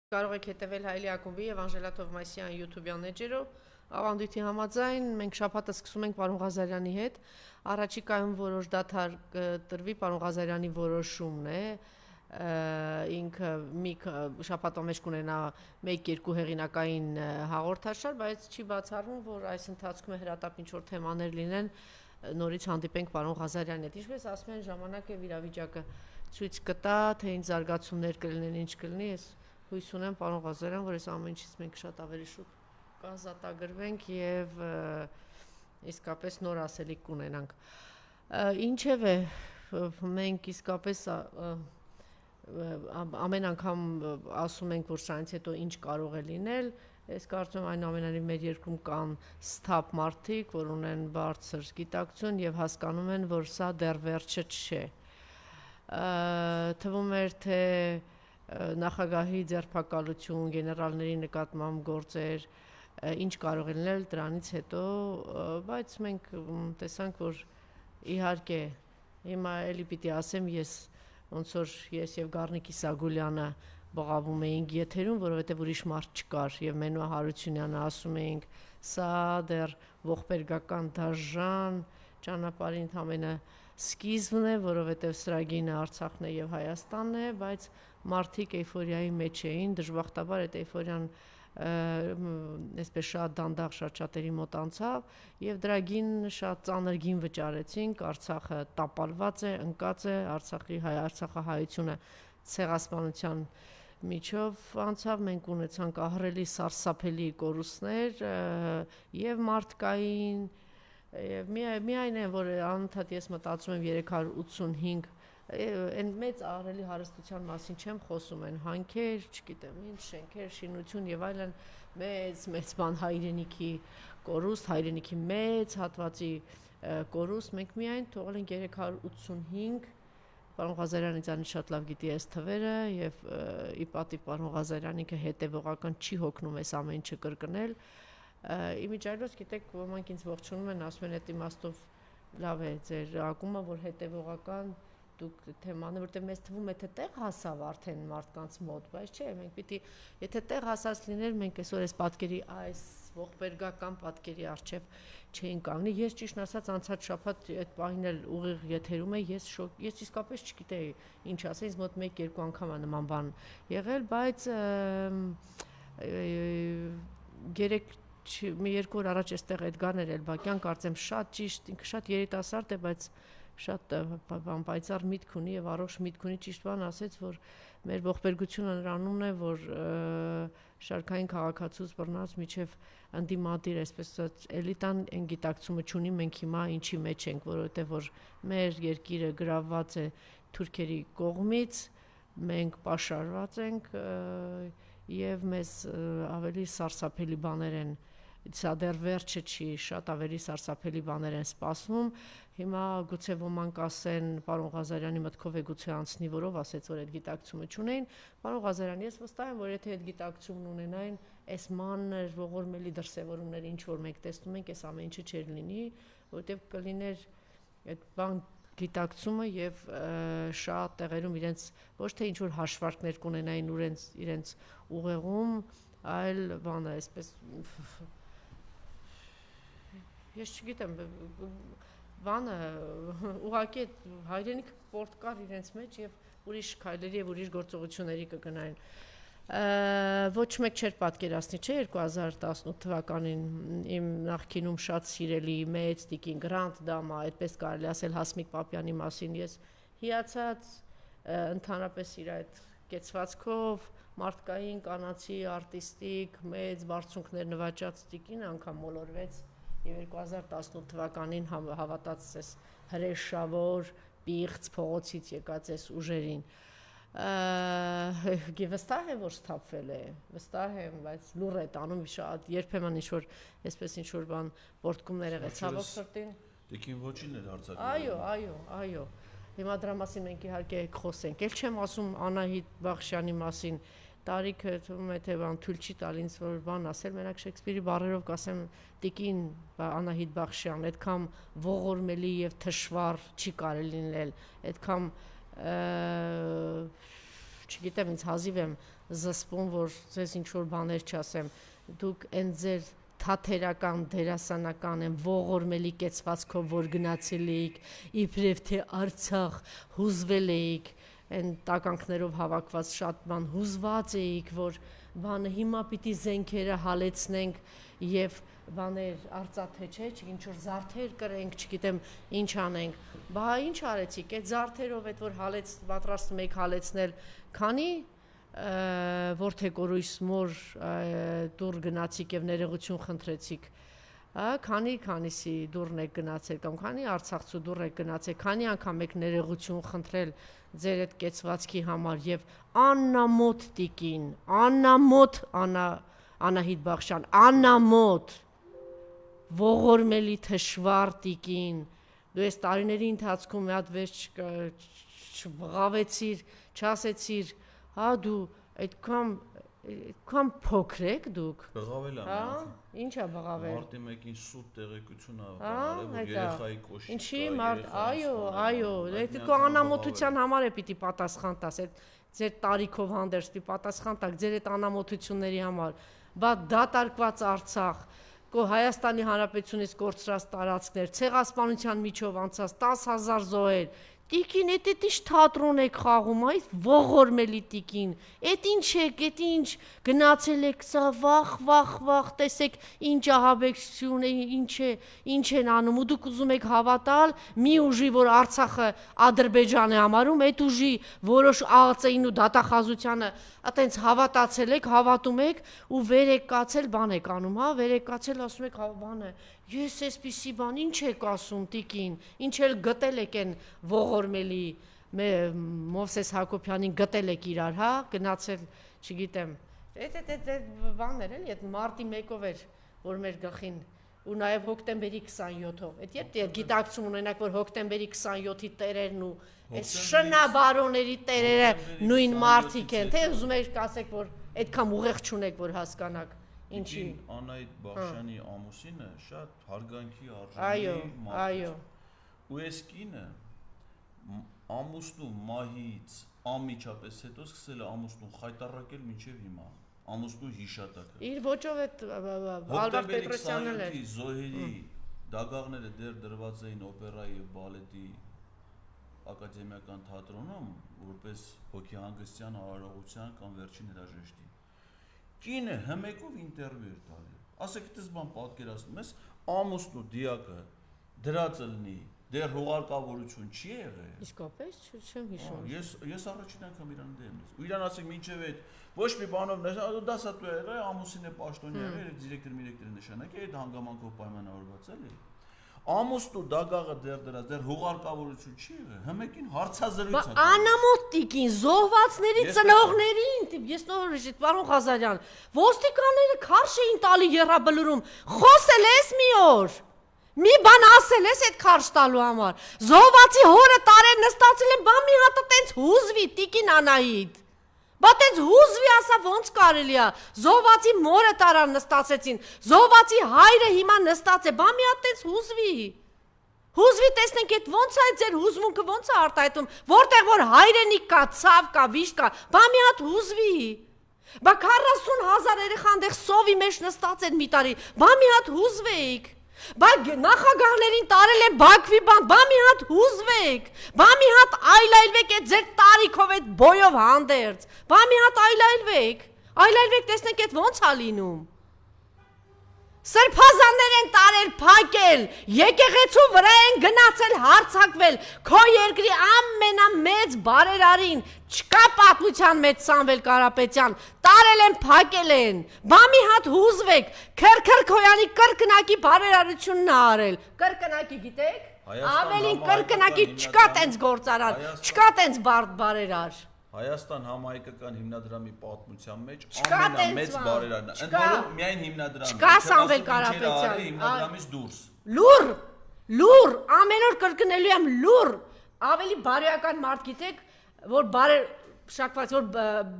Կարող եք հետևել Հայելի ակումբի եւ Անժելա Թովմասյան YouTube-յան էջերով։ Ավանդույթի համաձայն մենք շաբաթը սկսում ենք պարոն Ղազարյանի հետ։ Առաջիկայում որոշ դադար տրվի պարոն Ղազարյանի որոշումն է։ Ինքը մի շաբաթվա մեջ կունենա 1-2 հեղինակային հաղորդաշար, բայց չի բացառվում, որ այս ընթացքում հրատապ ինչ-որ թեմաներ լինեն, նորից հանդիպենք պարոն Ղազարյանի հետ։ Ինչպես ասում են, ժամանակը եւ իրավիճակը ցույց կտա, թե ինչ զարգացումներ կլինեն, ինչ կլինի, ես հույս ունեմ պարոն Ղազարյան, որ այս ամեն ինչից մենք շատ ավելի շուտ կազատագրվենք եւ իսկապես նոր ասելիք կունենանք։ Ինչևէ, մենք իսկապես ամեն անգամ ասում ենք, որ սրանից հետո ինչ կարող է լինել, ես կարծում եմ այնուամենայնիվ մեր երկրում կան սթափ մարդիկ, որ ունեն բարձր գիտակցություն եւ հասկանում են, որ սա դեռ վերջը չէ։ Թվում էր, թե նախագահի ձերբակալություն, գեներալների նկատմամբ գործեր, ինչ կարող է լինել դրանից հետո, բայց մենք տեսանք, որ իհարկե հիմա էլի պիտի ասեմ, ես ոնց որ ես եւ Գառնիկ Իսագուլյանը բղավում էինք եթերում, որովհետեւ ուրիշ մարդ չկար եւ Մենուա Հարությունյանը ասում էինք, սա դեռ ողբերգական դաժան ճանապարհի ընդամենը սկիզբն է, որովհետեւ սրագինը Արցախն է եւ Հայաստանն է, բայց մարդիկ էյֆորիայի մեջ էին, դժբախտաբար այդ էյֆորիան այսպես շատ դանդաղ շատ շատերի մոտ անցավ եւ դրա գին շատ ծանր գին վճարեցինք, Արցախը տապալված է, ընկած է, Արցախահայությունը ցեղասպանության միջով անցավ, մենք ունեցանք ահռելի սարսափելի կորուստներ եւ մարդկային եւ միայն է, որ անընդհատ ես մտածում եմ 385 այն մեծ ահռելի հարստության մասին չեմ խոսում, են հանքեր, չգիտեմ ինչ, շենքեր, շինություն եւ այլն, մեծ բան հայրենիքի կորուստ, հայրենիքի մեծ հատվածի կորուստ, մենք միայն թողել ենք 385 պարոն Ղազարյանը ինձանից շատ լավ գիտի այս թվերը եւ ի պատիվ պարոն Ղազարյանի հետեւողական չի հոգնում այս ամեն ինչը կրկնել։ Իմիջիայլոց գիտեք, ոմանք ինձ ողջունում են, ասում են այդ իմաստով լավ է ձեր ակումը, որ հետեւողական դուք թեմաները, որտեղ մեզ թվում է թե տեղ հասավ արդեն մարդկանց մոտ, բայց չէ, մենք պիտի, եթե տեղ հասած լիներ, մենք այսօր այս պատկերի, այս ողբերգական պատկերի առջև չէին կանգնի։ Ես ճիշտ ասած անցած շաբաթ այդ պահին էլ ուղիղ եթերում էի, ես իսկապես չգիտեի ինչ ասել, ինձ մոտ 1-2 անգամ է նման բան եղել, բայց մի երկու օր առաջ այստեղ Էդգարն Էլբակյան, կարծեմ շատ ճիշտ, ինքը շատ երիտասարդ է, բայց շատ պայծառ միտք ունի եւ առողջ միտք ունի, ճիշտ բան ասեց, որ մեր ողբերգությունը նրանումն է, որ շարքային քաղաքացուց բռնած միջև ընդդիմադիր, այսպես էլիտան այն գիտակցումը չունի, մենք հիմա ինչի մեջ ենք, որովհետեւ որ մեր երկիրը գրավված է թուրքերի կողմից, մենք պաշարված ենք եւ մեզ ավելի սարսափելի բաներ են, սա դեռ վերջը չի, շատ ավելի սարսափելի բաներ են սպասվում։ Հիմա գուցե ոմանք ասեն, պարոն Ղազարյանի մտքով է գուցե անցնի, որով ասեց, որ այդ գիտակցումը չունեին։ Պարոն Ղազարյան, ես վստահ եմ, որ եթե այդ գիտակցումն ունենային, այս մանր ողորմելի դրսևորումները, ինչ որ մենք տեսնում ենք, այս ամեն ինչը չէր լինի, որտեղ կլիներ այդ բան գիտակցումը եւ շատ տեղերում իրենց ոչ թե ինչ որ հաշվարկներ կունենային իրենց ուղեղում, այլ բանը այսպես ես չգիտեմ, բանը ուղղակի հայրենիք պորտ կար իրենց մեջ եւ ուրիշ քայլերի եւ ուրիշ գործողությունների կգնային։ Ոչ մեկ չէր պատկերացնի, չէ, 2018 թվականին իմ նախկինում շատ սիրելի մեծ տիկին Գրանտ դամա, այդպես կարելի ասել Հասմիկ Պապյանի մասին, ես հիացած ընդհանրապես իր այդ կեցվածքով մարդկային կանացի արտիստիկ մեծ բարձունքներ նվաճած տիկին անգամ մոլորվեց եւ 2018 թվականին հավատաց այս հրեշավոր պիղծ փողոցից եկած այս ուժերին։ Վստահ եմ, որ սթափվել է, վստահ եմ, բայց լուռ է տանում շատ, երբեմն ինչ-որ այսպես ինչ-որ բան պորտկումներ եղել, ցավոք սրտին։ Տիկին ոչինն էր արձակվել։ Այո։ Հիմա դրա մասին մենք իհարկե խոսենք։ Էլ չեմ ասում Անահիտ Բախշյանի մասին, տարիքը թվում է թե բան թույլ չի տալ ինձ որ բան ասել, մենակ Շեքսպիրի բառերով կասեմ տիկին Անահիտ Բախշյան, այդքան ողորմելի եւ թշվառ չի կարելի լինել, այդքան չգիտեմ, ինձ հազիվ եմ զսպում, որ ձեզ ինչ-որ բաներ չասեմ, դուք են ձեր թաթերական դերասանական են ողորմելի կեցվածքով, որ գնացել էիք, իբրև թե Արցախ հուզվել էիք, այն տականքներով հավաքված շատ բան հուզված էիք, որ բանը հիմա պիտի զենքերը հալեցնենք եւ բաներ արծաթե չէ, ինչ որ զարդեր կրենք, չգիտեմ ինչ անենք, բա ինչ արեցիք, այդ զարդերով այդ որ պատրաստում եք հալեցնել, քանի որդեկորույս մոր դուր գնացիք եւ ներողություն խնդրեցիք, քանիսի դուրն եք գնացել կամ քանի արցախցու դուր եք գնացել, քանի անգամ եք ներողություն խնդրել ձեր այդ կեցվածքի համար եւ աննամոտ տիկին, աննամոտ Անահիտ Բախշյան, աննամոտ ողորմելի թշվառ տիկին, դու այս տարիների ընթացքում մի հատ վերջ չբղավեցիր, չասեցիր, հա դու այդքան փոքր եք դուք։ Բղավել եմ։ Հա, ի՞նչ է բղավել։ Մարտի 1-ին սուտ տեղեկություն ա բանալը, որ երեխայի կոշիկ։ Ինչի մարդ, այո, այդ քո անամոթության համար է պիտի պատասխան տաս, այդ ձեր տարիքով հանդերձ պիտի պատասխան տաք ձեր այդ անամոթությունների համար։ Բա դատարկված Արցախ, քո Հայաստանի Հանրապետությունից կորցրած տարածքներ, ցեղասպանության միջով անցած 10,000 զոհեր, տիկին, այդ ինչ թատրոն եք խաղում, այդ ողորմելի տիկին, այդ ինչ եք, այդ ինչ գնացել եք, սա վախ, տեսեք ինչ ահաբեկություն է, ինչ են անում, ու դուք ուզում եք հավատալ մի ուժի, որ Արցախը Ադրբեջան է համարում, այդ ուժի որոշ ԱԱԾ-ին ու դատախազությանը այտենց հավատացել եք, հավատում եք ու վեր եք կացել, բան եք անում, հա, վեր եք կացել, ասում եք, բան է, ես էսպիսի բան, ինչ եք ասում տիկին, ինչ էլ գտել եք են ողորմելի Մովսես Հակոբյանին գտել եք իրար, հա, գնացել, չգիտեմ, այդ բաններ էլի, այդ մարտի 1-ով էր, որ մեր գլխին ու նաև հոկտեմբերի 27-ով, այդ գիտակցում ունենակ, որ հոկտեմբերի 27-ի տերերն ու այս շնաբարոների տերերը նույն մարդիկ են, թե ուզում եք ասեք, որ այդքան ուղեղ չունեք, որ հասկանաք, ինչի։ Անահիտ Բախշյանի ամուսինը շատ հարգանքի արժանի մարդ է։ Ու այս կինը ամուսնու մահից անմիջապես հետո սկսել է ամուսնու խայտառակել մինչև հիմա։ Ամուսնու հիշատակը։ Իր ոճով այդ Ալբերտ Պետրոսյանն էր։ Զոհերի դագաղները դեռ դրված էին օպերայի եւ բալետի ակադեմիական թատրոնում, որպես հոգեհանգստյան արարողության կամ վերջին հրաժեշտի։ Կինը հմեկով ինտերվյու էր տալի։ Ասեք, դες բան պատկերացնում ես, ամուսնու դիակը դրածը լինի, դեռ հուղարկավորություն չի եղել։ Իսկապես չեմ հիշում։ Ես առաջին անգամ իրան դեմ եմ։ Ու իրան ասեք, մինչև այդ ոչ մի բանով դասատու եղել, ամուսինը պաշտոնյա եղել, դիրեկտոր նշանակել, այդ հանգամանքով պայմանավորված էլի։ Ամուսնու դագաղը դեռ հուղարկավորություն չի եղել, հմեկին հարցազրույց է։ Անամոթ տիկին, զոհվածների ծնողներին, ես նոր պարոն Ղազարյան, ոստիկանները քարշ էին տալի եռաբլուրում, խոսել ես մի օր։ Մի բան ասել ես այդ քարշ տալու համար։ Զոհվածի հորը տարեր նստածել են, բա մի հատ տենց հուզվի տիկին Անահիտ։ Բա տենց հուզվի ասա ոնց կարելի է։ Զոհվածի մորը տարան նստացեցին, զոհվածի հայրը հիմա նստած է, բա մի հատ տենց հուզվի։ Հուզվի տեսնենք այդ ոնց է ձեր հուզմունքը ոնց է արտահայտում, որտեղ որ հայրենիք կա, ցավ կա, վիշտ կա, բա մի հատ հուզվի։ Բա 40,000 երեխա այնտեղ սովի մեջ նստած են մի տարի, բա մի հատ հուզվեիք։ Բա նախագահներին տարել են Բաքվի բան, բա մի հատ հուզվեք, բա մի հատ այլայլվեք այդ ձեր տարիքով այդ բոյով հանդերձ, բա մի հատ այլայլվեք, տեսնենք այդ ոնց է լինում։ Սրբազաններ են տարել, փակել, եկեղեցու վրա են գնացել, հարձակվել, քո երկրի ամենամեծ բարերարին, չկա պատմության մեջ Սամվել Կարապետյան, տարել են, փակել են, բա մի հատ հուզվեք, Քրքրքոյանի կրկնակի բարերարությունն է արել, կրկնակի գիտեք, ավելին կրկնակի չկա տենց գործարան, չկա տենց բարերար։ Հայաստան համահայկական հիմնադրամի պատմության մեջ ամենամեծ բարերարն է, ընդ որում միայն հիմնադրամը, չկա Սամվել Կարապետյան, հիմնադրամից դուրս։ Լուր, ամեն օր կրկնելու եմ լուր, ավելի բարոյական մարդ գիտեք, որ շակված, որ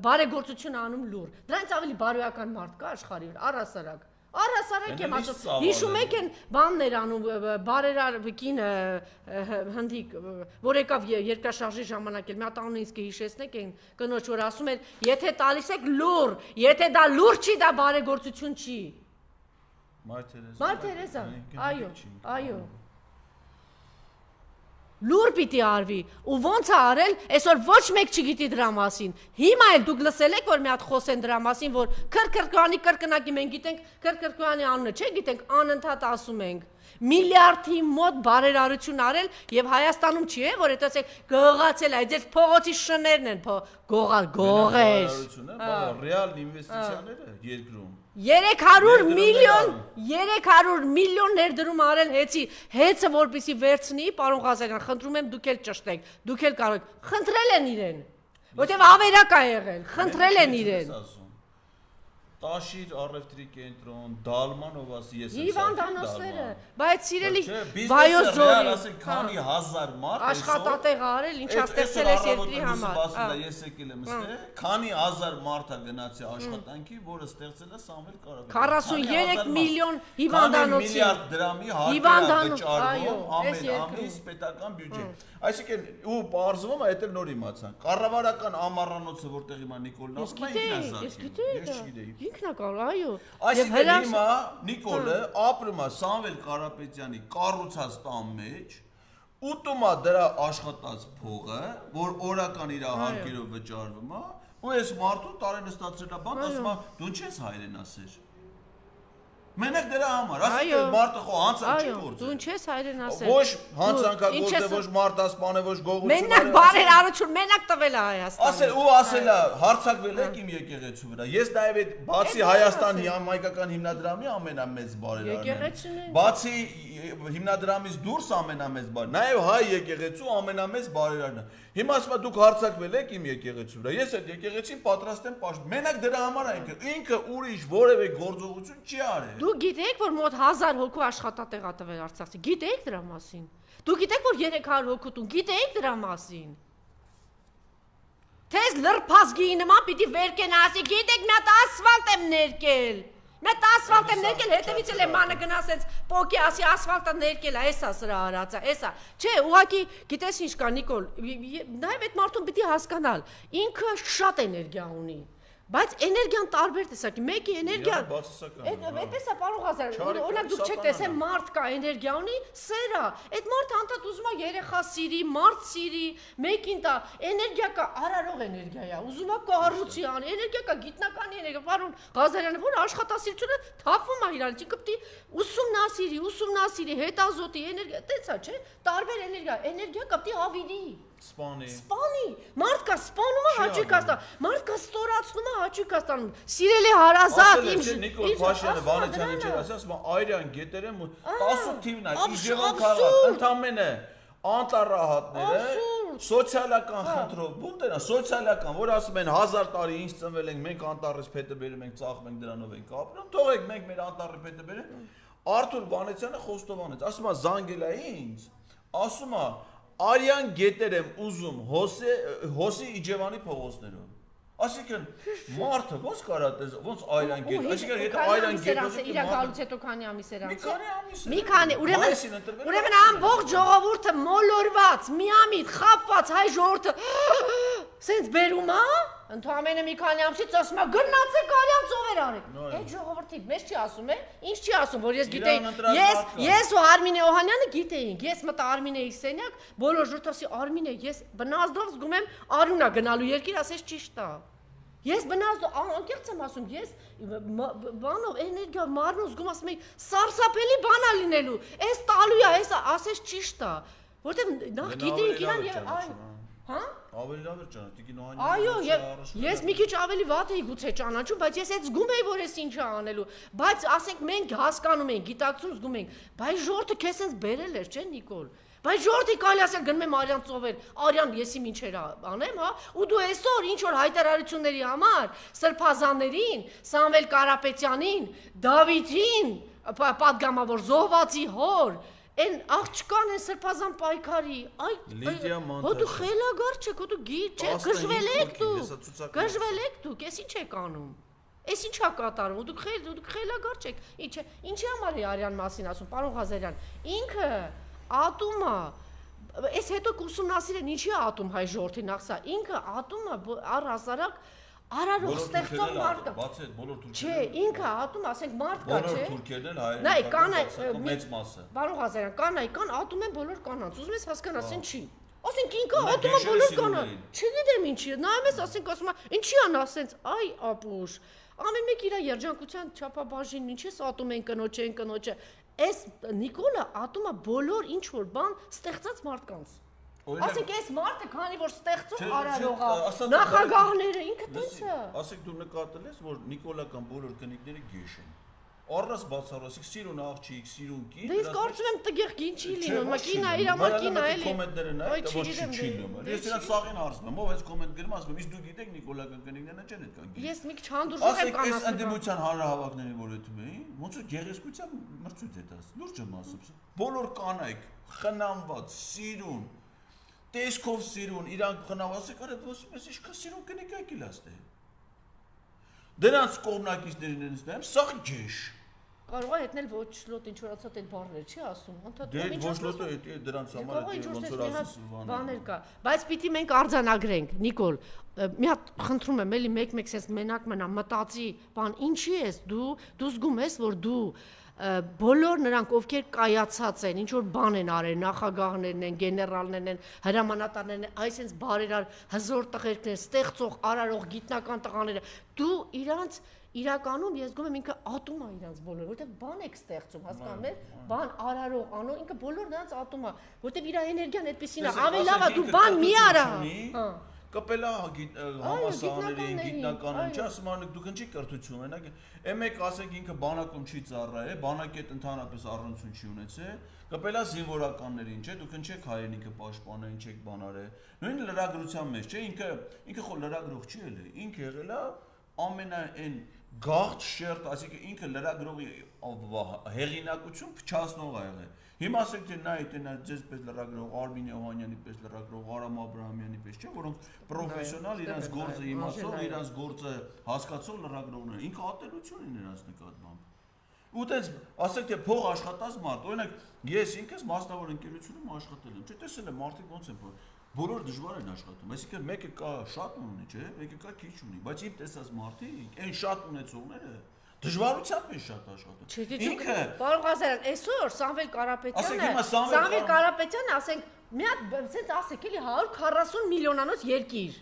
բարեգործություն անում լուր, դրանից ավելի բարոյական մարդ կա աշխարհի վրա, առհասարակ, Առհասարակ եմ ասում, հիշում եք են բաններ անում, բարերար կինը հնդիկ, որ եկավ երկրաշարժի ժամանակ էլ, մի հատ անունը ինձ կհիշեցնեք են կնոջ, որ ասում են, եթե տալիս եք լուր, եթե դա լուր չի, դա բարեգործություն չի։ Մայր Թերեզա, այո։ Լուր պիտի արվի, ու ոնց է արել, այսօր ոչ մեկ չգիտի դրա մասին։ Հիմա էլ դուք լսել եք, որ մի հատ խոսեն դրա մասին, որ քրքրքանի կրկնակի մենք գիտենք, քրքրքանի անունը չէ գիտենք, անընդհատ ասում ենք։ Միլիարդի մոտ բարերարություն արել եւ Հայաստանում չի է, որ այդպես գողացել է, ձեր փողոցի շներն են, գողեր։ Ռեալ ինվեստիցիաները երկրում 300 միլիոն ներդրում արել հեծի, հեծը որպեսի վերցնի, պարոն Ղազարյան, խնդրում եմ դուք էլ ճշտեք, դուք էլ կարող, խնդրել են իրեն, որտեվ ավերակ է եղել, խնդրել են իրեն։ Տաշիր առևտրի կենտրոն, Դալմանով ասի ես հիվանդանոցները, բայց սիրելի Վայոց ձորի քանի հազար մարդ աշխատատեղ արել, ինչա ստեղծել ես երկրի համար։ Ես եկել եմ ստե, քանի հազար մարդ է գնացի աշխատանքի, որը ստեղծել է Սամվել Կարապետյանը։ 43 միլիոն հիվանդանոցի։ Միլիարդ դրամի վճարվում ամեն ամիս պետական բյուջե։ Այսինքն ու բարձվում է, դա էլ նոր իմացան։ Կառավարական ամառանոցը որտեղ հիմա Նիկոլն ասում է, ես գիտեի։ Ինքն է կարող, այո։ Այսինքն հիմա Նիկոլը ապրում է Սամվել Կարապետյանի կառուցած տան մեջ, ուտում է դրա աշխատած փողը, որ օրական իր հարկերով վճարվում է, ու այս մարդու տարեն ստացել է բան, ասում է, դու չես հայրենասեր։ Մենակ դրա համար, ասենք մարդը խո հանցանք չի գործել։ Դու չես հայրենասեր։ Ոչ հանցանքագործ է, ոչ մարդասպան է, ոչ գողություն։ Մենակ բարերարություն, մենակ տվել է Հայաստանը։ Ասել ու ասել է, հարձակվել եք իմ եկեղեցու վրա։ Ես նաև այդ բացի Հայաստանի համայնքական հիմնադրամի ամենամեծ բարերարն եմ։ Բացի հիմնադրամից դուրս ամենամեծ բարեր, նաև հայ եկեղեցու ամենամեծ բարերարն է։ Հիմա ասում է դուք հարձակվել եք իմ եկեղեցու վրա։ Ես այդ եկեղեցին պատրաստ եմ պաշտպանել։ Մենակ դրա համար ինքը ուրիշ որևէ գործողություն չի արել։ Դու գիտեք, որ մոտ 1000 հոգու աշխատատեղ ա տվել Արցախի։ Գիտեք դրա մասին։ Դու գիտեք, որ 300 հոգու տուն, գիտեք դրա մասին։ Թեզ լրփազգի նման պիտի վերկեն ասի, գիտեք, մի հատ ասֆալտ եմ ներկել։ Մի հատ ասֆալտ եմ ներկել, հետևից էլ եմ մանը գնասեց, պոկի ասի ասֆալտը ներկել է, էսա սրա արածը, էսա։ Չէ, ուղղակի գիտես ինչ կա Նիկոլ, նաև այդ մարդուն պիտի հասկանալ, ինքը շատ էներգիա ունի։ Բայց էներգիան տարբեր տեսակի, մեկի էներգիան այդպես է պարոն Ղազարյան, օրինակ դուք չեք տեսել մարդ կա էներգիա ունի, սեր է, այդ մարդը անդադ ուզում է երեխա սիրի, մարդ սիրի, մեկին տա, էներգիա կա, արարող էներգիա է, ուզում է կառուցի անի, էներգիա կա, գիտնական էներգիա, պարոն Ղազարյանը, որ աշխատասիրությունը թափվում է իրանից, ինքը պիտի ուսումնասիրի, հետազոտի էներգիա, տեցա, չէ, տարբեր էներգիա կա պիտի հավիրի Սպանի, մարդ կա սպանում է հաճույք է ստանում, մարդ կա ստորացնում է հաճույք է ստանում, սիրելի հարազատ իմ Նիկոլ Փաշյանը Վանեցյանի չէր ասում, Այրան գետերեմ 10 թիվն է, Իժևան քաղաք, ընդամենը անտառահատները, սոցիալական խնդրով, բունտենա, սոցիալական, որ ասում են 1000 տարի ինչ ծնվել ենք, մենք անտառից փետը բերում ենք, ծախում ենք դրանով ենք ապրում, թողեք մենք մեր անտառի փետը բերենք, Արթուր Վանեցյանը խոստովանեց, ասում է զանգել է ինձ, ասում է Արյան գետեր եմ ուզում հոսի Իջևանի փողոցներով։ Այսինքն մարդը ոնց կարա տես, ոնց Արյան գետ, այսինքն եթե Արյան գետը իրակալուց հետո քանի ամիս էր անցել։ Մի քանի, ուրեմն ամբողջ ժողովուրդը մոլորված, միամիտ, խաբված հայ ժողովուրդը սենց բերում է, ընդամենը մի քանի ամսից ասում է գնացեք Արյան ծովեր արեք։ Այդ ժողովրդի մեզ չի ասում է, ինչ չի ասում, որ ես գիտեի, ես ու Արմինե Օհանյանը գիտեինք, ես մտա Արմինեի սենյակ, բոլոր ժողովուրդը ասի Արմինե, ես բնազդով զգում եմ Արունա գնալու երկիր, ասես ճիշտ է։ Ես բնազդով անկեղծ եմ ասում, ես բանով էներգիա մարմնով զգում ասում եմ սարսափելի բան է լինելու, այս տալու է, այս ասես ճիշտ է, որտեղ նախ գիտեինք իրան եւ հա Ավելի լավ էր ճանաչում, Տիկին Օհանյանը։ Այո, ես մի քիչ ավելի վատ էի գուցե ճանաչում, բայց ես այդ զգում էի, որ ես ինչ է անելու, բայց ասենք մենք հասկանում ենք, գիտակցում զգում ենք, բայց ժողովուրդը քեզ sense բերել էր, չէ՞ Նիկոլ։ Բայց ժողովրդի կարելի ասել գնում եմ Արյան ծովեր, Արյան եսի ինչեր անեմ, հա, ու դու այսօր ինչ որ հայտարարությունների համար սրբազաններին, Սամվել Կարապետյանին, Դավիթին, պատգամավոր զոհվածի հոր Են աղջկան են սրբազան պայքարի, հո դու խելագար չեք, հո դու գիր չեք, գժվել եք դուք, ես ինչ եք անում, Էս ինչա կատարում, դուք խելագար չեք։ Ինչի համար է Արյան մասին ասում, պարոն Ղազարյան, ինքը ատոմը, այս հետո կուսումնասիրեն ինչի ատոմ հայ ժողովրդի նախ սա, ինքը ատոմը առհասարակ արարող ստեղծող մարդ է։ Բացի այդ բոլոր թուրքերն Չէ, ինքը ատոմ, ասենք մարդ կա, չէ։ Բոլոր թուրքերն էլ հայերեն։ Նայ, մեծ մասը։ Պարոն Ղազարյան, կան ատոմ են բոլոր կանանց, ուզում ես հասկանաս ինչի։ Ասենք ինքը Նա ատոմը գեշերը բոլոր սիրում կանանց։ էին։ Չգիտեմ ինչի, նայում ես, ասենք ասում է, ինչի ան ասենց, այ ապուշ։ Ամեն մեկ իր երջանկության չափաբաժինն ինչ էս ատոմ են կնոջը։ Այս Նիկոլը ատոմը բոլոր ինչ որ բան ստեղծած մարդկանց։ Ասենք այս մարդը քանի որ ստեղծող արարող է, նախագահները ինքը տենց է։ Ասենք դու նկատել ես, որ նիկոլական բոլոր կնիկները գեշ են։ Առանց բացառոսիկ սիրուն աղջիկ, սիրուն կին։ Դե իսկ կարծում եմ տղեղ կին չի լինում, մակինա իր համար կինա էլի։ Կոմենտները նայ, դա ոչ չի լինում։ Ես իրաց սաղին հարցնում եմ, ով այս կոմենտ գրում, ասում եմ, իսկ դուք գիտեք նիկոլական կնիկներն չեն այդ կան։ Ես մի քիչ հանդուրժող եմ կանասը։ Ասեք, այս կանասը։ ընդդիմության հանրահավաքներին որ ետում էին, ոնց որ գեղեցկության մրցույթ է դաս։ Լուրջ եմ ասում։ Բոլոր կանայք խնամված, սիրուն, տեսքով սիրուն, իրանք խնամված եք, արդ ոսում ես ինչքան սիրուն կնիկ եք իլաստ է։ Դրանց կողմնակիցներին են նայում, սաղ գեշ։ Կարող է հետնել ոչ լոտ ինչ որ ասած այդ բառներ չի ասում։ Դե ոչ լոտը է դրանց համար է ոնց որ ասում բաներ կա։ Բայց պիտի մենք արձանագրենք, Նիկոլ, մի հատ խնդրում եմ, էլի մեկ-մեկ sense մենակ մնա, մտածի, բան, ինչի ես դու զգում ես, որ դու բոլոր նրանք ովքեր կայացած են, ինչ որ բան են արել, նախագահներն են, գեներալներն են, հրամանատարներն են, այսպես բարերար հզոր տղերքներ, ստեղծող, արարող, գիտնական տղաները, դու իրանց իրականում ես զգում եմ ինքը ատոմ է իրանց բոլոր, որտեղ բան եք ստեղծում, հասկանում եք, բան արարող, անո, ինքը բոլոր նրանց ատոմ է, որտեղ իր էներգիան այդպեսին է, ավելի լավ է դու բան մի արա։ Կապելա համասաներին, գիտնականին, չի ասում անեք դուք ինչի կրթություն ունենաք, մեկ ասեք ինքը բանակում չի ծառայել, բանակետ ընդհանրապես առնություն չի ունեցել, կապելա զինվորականներին, չէ, դուք ինչեք հայրենիքը պաշտպանել, ինչ եք բան արել, նույն լրագրության մեջ, չէ, ինքը խո լրագրող չի եղել, ինքը եղել է ամենայն գաղթ շերտ, այսինքն ինքը լրագրողի հեղինակություն փչացնող է եղել։ Հիմա ասեք թե նա ձեզ պես լրագրող, Արմին Օհանյանի պես լրագրող, Արամ Աբրահամյանի պես, չէ, որոնք պրոֆեսիոնալ իրենց գործը իմացող, իրենց գործը հասկացող լրագրողներ են։ Ինքը ատելություն է նրանց նկատմամբ։ Ու տենց ասեք թե փող աշխատած մարդ, օրինակ ես ինքս մասնավոր ընկերությունում աշխատել եմ, չէ, տեսել եմ մարդիկ ոնց են բոլոր դժվար են աշխատում, այսինքն մեկը կա շատ ունի, չէ, մեկը կա քիչ ունի, բայց իմ տեսած մարդիկ, այն շատ ունեցողները դժվարությամբ են շատ աշխատում։ Ինքը պարոն Ղազարյան, այսօր Սամվել Կարապետյանը, ասենք, մի հատ sense ասեք, էլի 140 միլիոնանոց երկիր։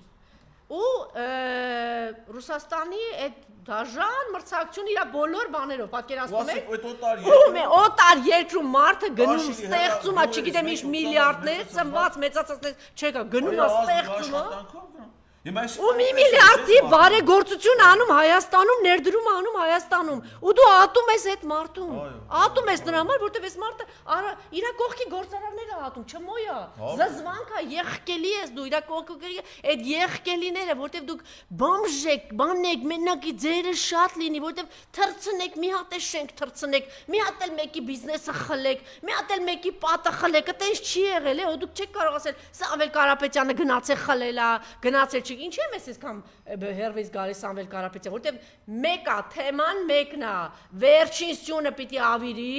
Ու Ռուսաստանի այդ դաժան մրցակցություն իր բոլոր բաներով պատկերացնում եք։ Օտար երկրում մարդը գնում ստեղծում է, չգիտեմ ինչ միլիարդներ, ծնված մեծացած չեկա, գնում է ստեղծում է։ Ու մի միլիարդի բարեգործություն անում Հայաստանում, ներդրում անում Հայաստանում, ու դու ատում ես այդ մարդուն, ատում ես նրա համար, որտեվ այս մարդը իր կողքի գործարարները ատում, չմոյա, զզվանքա, եղկելի ես դու, իր կողքի այդ եղկելիները, որտեվ դուք բոմժ եք, բան եք, մենակի ձերը շատ լինի, որտեվ թրցնեք, մի հատ է շենք թրցնեք, մի հատ էլ մեկի բիզնեսը խլեք, մի հատ էլ մեկի պատը խլեք, այտենց չի եղել է, ու դուք չեք կարող ասել, Սամվել Կարապետյանը գնացել խլել է, գնացել չի, ինչ եմ ես այսքան հերվից գալիս Սամվել Կարապետյան, որտեվ մեկա թեման մեկն է, վերջին սյունը պիտի ավիրի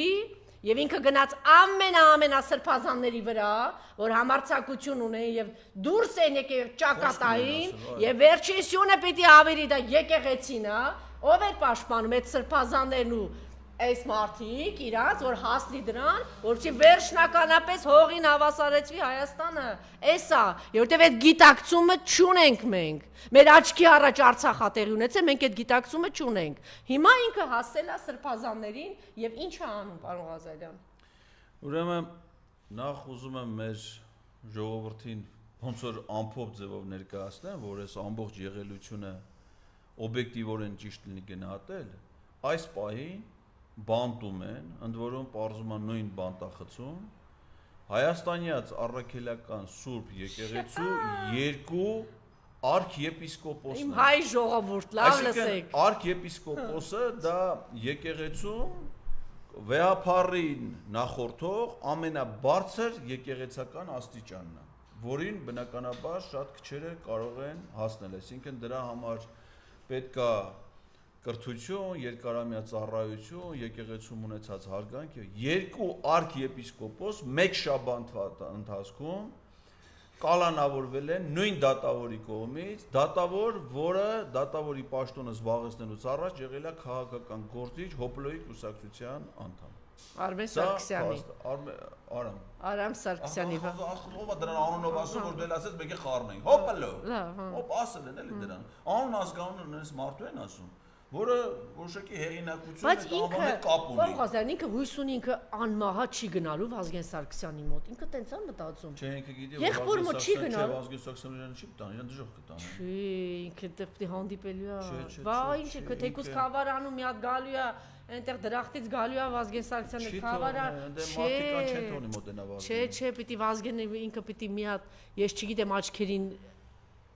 եւ ինքը գնաց ամենասրբազանների վրա, որ համարձակություն ունեն եւ դուրս են եկել ճակատային եւ վերջին սյունը պիտի ավիրի, դա եկեղեցին է, ով է պաշտպանում այդ սրբազաններն ու այս մարդիկ իրանց, որ հասնի դրան, որչի վերջնականապես հողին հավասարեցվի Հայաստանը, էսա, որտեվ այդ գիտակցումը չունենք մենք, մեր աչքի առաջ Արցախ տեղի ունեցել, մենք այդ գիտակցումը չունենք, հիմա ինքը հասել է սրբազաններին և ինչ է անում, պարոն Ղազարյան։ Ուրեմն, նախ ուզում եմ մեր ժողովրդին ոնց որ ամփոփ ձևով ներկայացնեմ, որ այս ամբողջ եղելությունը օբյեկտիվորեն ճիշտ լինի գնահատել, այս պահին բանտում են, ընդ որում պարզում են նույն բանտախցում, Հայաստանյաց առաքելական Սուրբ եկեղեցու երկու արքեպիսկոպոսն Իմ հայ ժողովուրդ, լավ լսեք։ Արքեպիսկոպոսը դա եկեղեցում վեհափառին նախորդող ամենաբարձր եկեղեցական աստիճանն է, որին բնականաբար շատ քչերը կարող են հասնել, այսինքն դրա համար պետք է կրթություն, երկարամյա ծառայություն, եկեղեցում ունեցած հարգանք եւ երկու արքեպիսկոպոս մեկ շաբաթվա ընթացքում կալանավորվել են նույն դատավորի կողմից, դատավորի պաշտոնը զբաղեցնելուց առաջ եղել է քաղաքական գործիչ Հոպլոյի կուսակցության անդամ։ Արմեն Սարգսյանի։ Արամ Սարգսյանի։ Ով է դրան անունով ասում, որ դել ասեց մեկը խառնեին։ Հոպլո։ Հոպ ասել են էլի դրան։ Անուն ազգանունը նենց մարդու են ասում, որը որոշակի հեղինակություն է անվան հետ կապ ունի։ Բայց ինքը ինքը հույս ունի ինքը անմահա չի գնալու Վազգեն Սարգսյանի մոտ։ Ինքը տենց է մտածում։ Չէ, ինքը գիտի, որ Վազգեն Սարգսյանը չի տան, իրան դժոխ կտան։ Չի, ինքը դեպի հանդիպելու է։ Վա, ինչ է, թեկուս խավարանում մի հատ գալու է, այնտեղ դրախտից գալու է Վազգեն Սարգսյանը խավարան։ Չէ, պիտի Վազգենը ինքը պիտի մի հատ, ես չգիտեմ աչքերին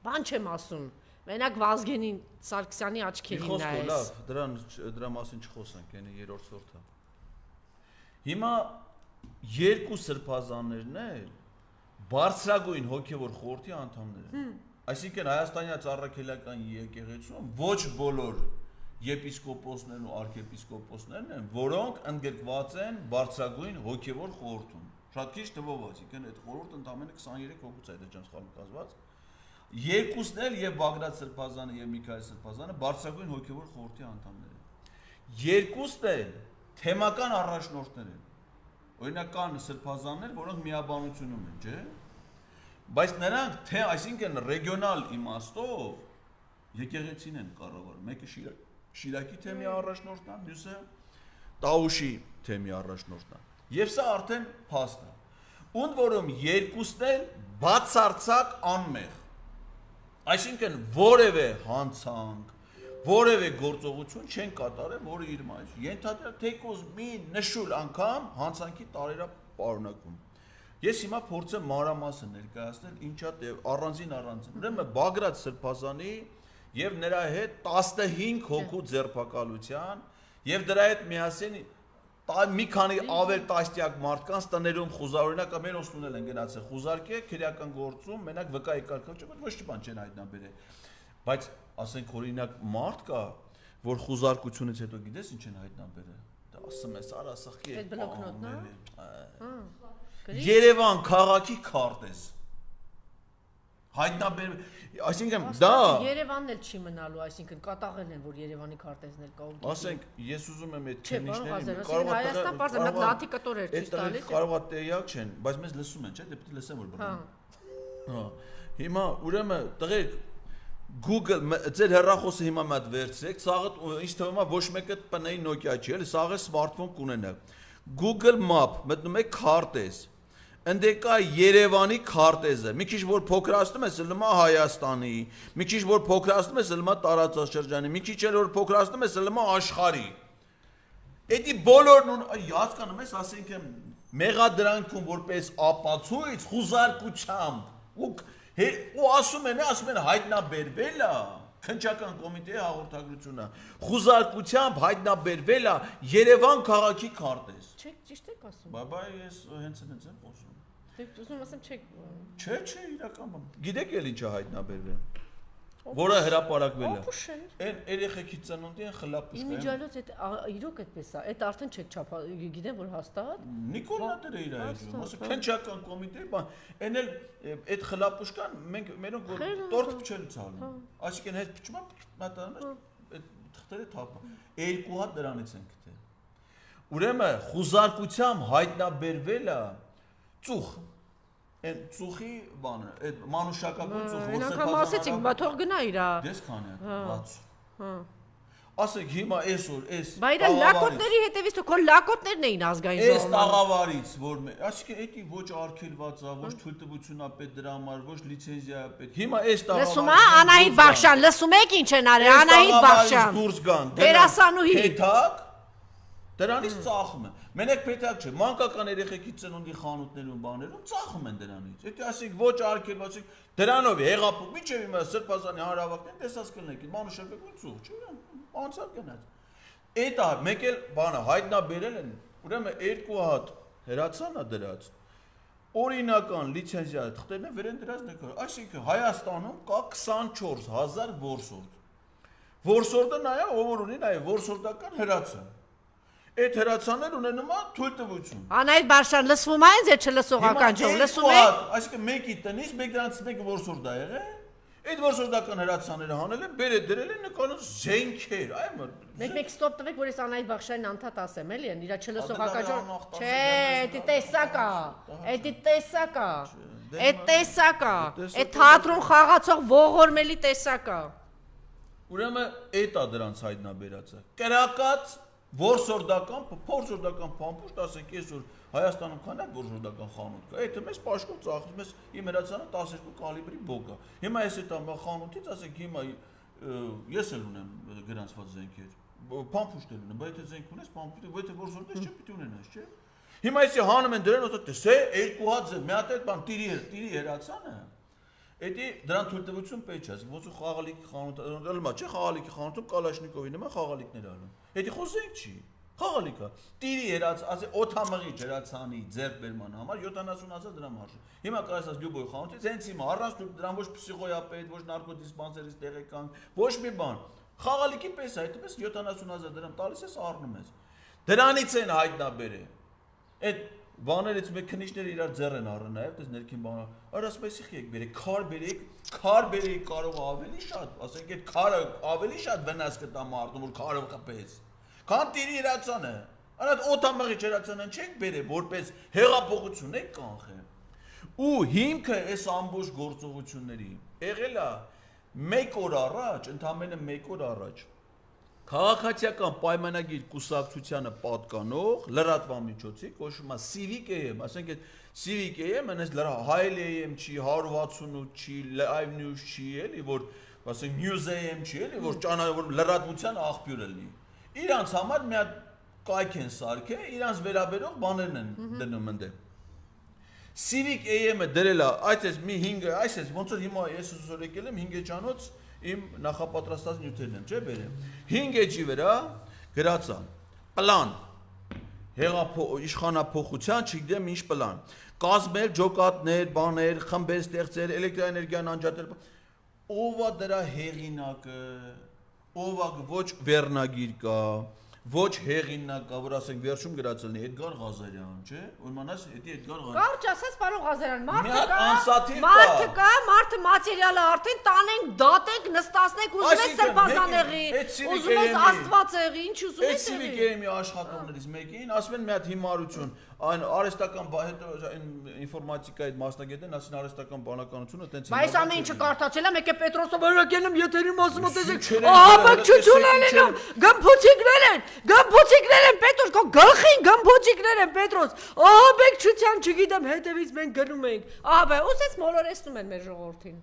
բան չեմ ասում։ Մենակ Վազգենին Սարգսյանի աչքերին նայես։ Լավ, դրա մասին չխոսենք, այն երրորդ սորտը։ Հիմա երկու սրբազաններն էլ բարձրագույն հոգևոր խորհրդի անդամներ են։ Այսինքն Հայաստանյան Ծառաքելական եկեղեցում ոչ բոլոր եպիսկոպոսներն ու արքեպիսկոպոսներն են, որոնք ընդգրկված են բարձրագույն հոգևոր խորհրդում։ Շատ քիչ թվով, այսինքն այդ խորհուրդը ընդամենը 23 հոգուց է այդ ջանցխալու կազմված։ Երկուսն էլ եւ Բագրատ Սրբազանը եւ Միքայել Սրբազանը բարձրագույն հոգևոր խորհրդի անդամներ են։ Երկուսն էլ թեմական առաջնորդներ են։ Օրինակ կան սրբազաններ, որոնք միաբանությունում են, չէ՞։ Բայց նրանք այսինքն ռեգիոնալ իմաստով եկեղեցին են կառավարում։ Մեկը Շիրակի թեմի առաջնորդն է, մյուսը Տաուշի թեմի առաջնորդն է։ Եվ սա արդեն փաստ է։ Ընդ որում երկուսն էլ բացարձակ անմեղ։ Այսինքն որևէ հանցանք, որևէ գործողություն չեն կատարել, որը իր մեջ ենթադրել թեկուզ մի նշուլ անգամ հանցանքի տարերա պարունակում։ Ես հիմա փորձեմ մանրամասն ներկայացնել ինչա առանձին։ Ուրեմն Բագրատ Սրբազանի եւ նրա հետ 15 հոգու ձերբակալության եւ դրա հետ միասին մի քանի ավել տասնյակ մարդկանց տներում խուզարօրինակ մեր օստունել են գնացել խուզարկե քրեական գործում մենակ վկայի կարգավիճակը ոչ մի բան չեն հայտնաբերել բայց ասենք օրինակ մարդ կա որ խուզարկությունից հետո գիտես ինչ են հայտնաբերել դա ասում ես արասախի այդ բլոկնոտն է Երևան քաղաքի քարտեզ հայտնաբերել այսինքն դա Երևանն էլ չի մնալու այսինքն կատաղել են որ Երևանի քարտեզն էլ կա ասենք ես ուզում եմ այդ քննիչներին կարող է Հայաստան բարձր մեկ լաթի կտորեր չի տալիս կարող է տեղյակ չեն բայց մեզ լսում են չէ դե պետք է լսեն որ բռնում հիմա ուրեմն տղեկ Google ձեր հեռախոսը հիմա մատ վերցրեք սաղը ինչ թվում է ոչ մեկը ՊՆ-ի Nokia չի էլի սաղը սմարթֆոն կունենաք Google Map մտնում եք քարտեզ Ընդեկա Երևանի քարտեզը, մի քիչ որ փոքրացնում ես ըլմա Հայաստանի, մի քիչ որ փոքրացնում ես ըլմա տարածաշրջանի, մի քիչ էլ որ փոքրացնում ես ըլմա աշխարհի։ Էդի բոլորն հասկանում ես, ասենք մեղադրանքում որպես ապացույց խուզարկությամբ ու ասում են հայտնաբերվել է Քննչական կոմիտեի հաղորդագրությունը խուզարկությամբ հայտնաբերվել է Երևան քաղաքի քարտեզ։ Չէ, ճիշտ եք ասում։ Բաբա ես հենց եմ խոսում։ Դե ուզում ասեմ չեք։ Չէ, իրական բան։ Գիտեք էլ ինչա հայտնաբերվել։ Որը հրապարակվել է։ Այն երեխեքի ծնունդի են խլապուշ։ Իմիջիալոց այդ իրոք այդպես է։ Այդ արդեն չեք չափ գիտեմ որ հաստատ։ Նիկոլնատեր է իր այժմ, ասում քննչական կոմիտեի բան, այն էլ այդ խլապուշկան մենք մերոնք որ տորտ փչելուց անում։ Այսինքն հետ փչումը մատանում է այդ թղթերը թափում։ Երկու հատ դրանից են գտել։ Ուրեմն խուզարկությամբ հայտնաբերվել է ծուխ Այն ծուխի բանը, այդ մանուշակական ծուխը, որ անգամ ասեցինք, բա թող գնա իրա։ Դες քանի է, 60։ Ասեք հիմա այսօր, այս Բա իրա լակոտների հետևից թող քո լակոտներն էին ազգային ժողովում։ Այս տաղավարից, որ այսինքն էդի ոչ արգելված է, ոչ թույլտվություն է պետք դրա համար, ոչ լիցենզիա է պետք։ Հիմա այս տաղավարից Լսում ա Անահիտ Բախշյան, լսում եք ինչ են արել Անահիտ Բախշյան։ Դուրս գան։ Դերասանուհի։ Պետակ Դրանից ծախում են։ Մենակ պետք չէ, մանկական երեխեքի ծնունդի խանութներում բաներում ծախում են դրանից։ Եթե ասենք ոչ արգելված, դրանով հեղափոխ, միջև հիմա Սրբազանի հանրավակն տեսած կլինեք, մանուշակական ծուխ, չէ՞, անցավ գնաց։ Էդ է, մեկ էլ բանը հայտնաբերել են, ուրեմն երկու հատ հրացանա դրած։ Օրինական լիցենզիա թղթերն են վերեն դրած նկար։ Այսինքն Հայաստանում կա 24000 որսորդ։ Որսորդը նայա, ով ունի նայ որսորդական հրացան։ Այդ հրացաններ ունենում է թույլտվություն։ Անայդ Բարշան լսվում է ինձ է չլսողական ջող, լսում եք։ Այսինքն մեկի տնից, մեկ դրանից մեկը որսորդ է եղել։ Այդ որսորդական հրացանները հանել են, բերել դրել են նկարել զենքեր, այ Մեկ ստոպ տվեք, որ ես Անայդ Բախշյանին անդադ ասեմ, էլի են, իրա չլսողական ջող։ Չէ, դա տեսակ է։ Դա տեսակ է։ Այդ տեսակ է։ Այդ թատրոն խաղացող ողորմելի տեսակ է։ Ուրեմն այդ է դրանց հայտնաբերածը։ Կրակած որսորդական, փորձորդական փամփուշտ, ասենք այսօր Հայաստանում քանակ որսորդական խանութ կա։ Այդ մեզ պաշկոտ ծախում, մեզ իմ հրացանը 12 կալիբրի բոկ է։ Հիմա ես այդ խանութից, ասենք հիմա ես էլ ունեմ գրանցված զենքեր։ Փամփուշտ էլ ունեմ, բայց այդ զենք ունես, փամփուշտը, բայց որսորդը չպիտի ունենաս, չէ՞։ Հիմա էսի հանում են դրան, ոտը տեսե, երկու հատ մի հատ այդ բան տիրի հրացանը։ Էդի դրան թույլտվություն պետք է, ոնց ու խաղալիքի խանութ, ըլմա չէ, խաղալիքի խանութում Կալաշնիկովի նման խաղալիքներ անում։ Էդի խոսենք չի։ Խաղալիքա։ Տիրի հրաց, ասե օթամղի հրացանի ձեռբերման համար 70,000 դրամ արժի։ Հիմա կարծես Լյուբոյ խանութից հենց հիմա առանց դրան ոչ պսիխոյապետ, ոչ նարկոդիսպանսերից տեղեկան, ոչ մի բան։ Խաղալիքի պես է, այդպես 70,000 դրամ տալիս ես առնում ես։ Դրանից են հայտնաբերել։ Այդ բաներից մեկ քնիչները իրար ձեռ են առել նաև, դες ներքին բանը։ Արա ասում ես եք բերեք, քար բերեք կարող ավելի շատ, ասենք այդ քարը ավելի շատ վնաս կտա մարդուն, որ քարը կպես։ Քան տիրի հրացանը։ Արա օթամղի հրացանը չեք բերել, որպես հեղափոխություն եք կանխել։ Ու հիմքը այս ամբողջ գործողությունների եղել է 1 օր առաջ, ընդամենը 1 օր առաջ քաղաքացիական պայմանագիր կուսակցությանը պատկանող լրատվամիջոցի կոչվում է Civic AM, ասենք այդ Civic AM-ը այս Հայել AM չի, 168 չի, Live News չի, էլի որ ասենք News AM չի, էլի որ ճանաչող լրատվության աղբյուր լինի։ Իրանց համար մի հատ կայք են սարքել, իրանց վերաբերող բաներն են դնում ընդե։ Civic AM-ը դրել է, այս մի 5, այս ոնց որ հիմա ես ուզում եկել եմ 5 էջանոց իմ նախապատրաստած նյութերն եմ, չէ՞ բերեմ։ 5 էջի վրա գրած է պլան իշխանափոխության, չգիտեմ ինչ պլան։ Կազմել ջոկատներ, բաներ, խմբեր ստեղծել, էլեկտրաէներգիան անջատել։ Ով է դրա հեղինակը, ով է ոչ վերնագիր կա, ոչ հեղինակ կա, որ ասենք վերջում գրած լինի Էդգար Ղազարյան, չէ՞։ Ուրմանաս էդի Էդգար Ղազարյան։ Կարճ ասած, պարոն Ղազարյան, մարդը կա, մարդը մատերիալը արդեն տանենք, դատենք, նստացնենք, ուզում ես սրբազանեղի, ուզում ես աստվածեղի, ինչ ուզում ես։ Այդ Civic AM-ի աշխատողներից մեկին ասում են մի հատ հիմարություն, այն արհեստական ինֆորմատիկայի այդ մասնագետն ասին արհեստական բանականությունը տենց։ Բայց ամեն ինչը կարդացել եմ, եկե Պետրոսը վերակել եմ եթերի մասում տեսեք։ Ահաբեկչություն են լինում, գմփոցիկներ են, Պետրոս, քո գլխին գմփոցիկներ են, Պետրոս։ Ահաբեկչության, չգիտեմ, հետևից մենք գնում ենք։ Ահա, ուսից մոլորեսնում են մեր ժողովրդին։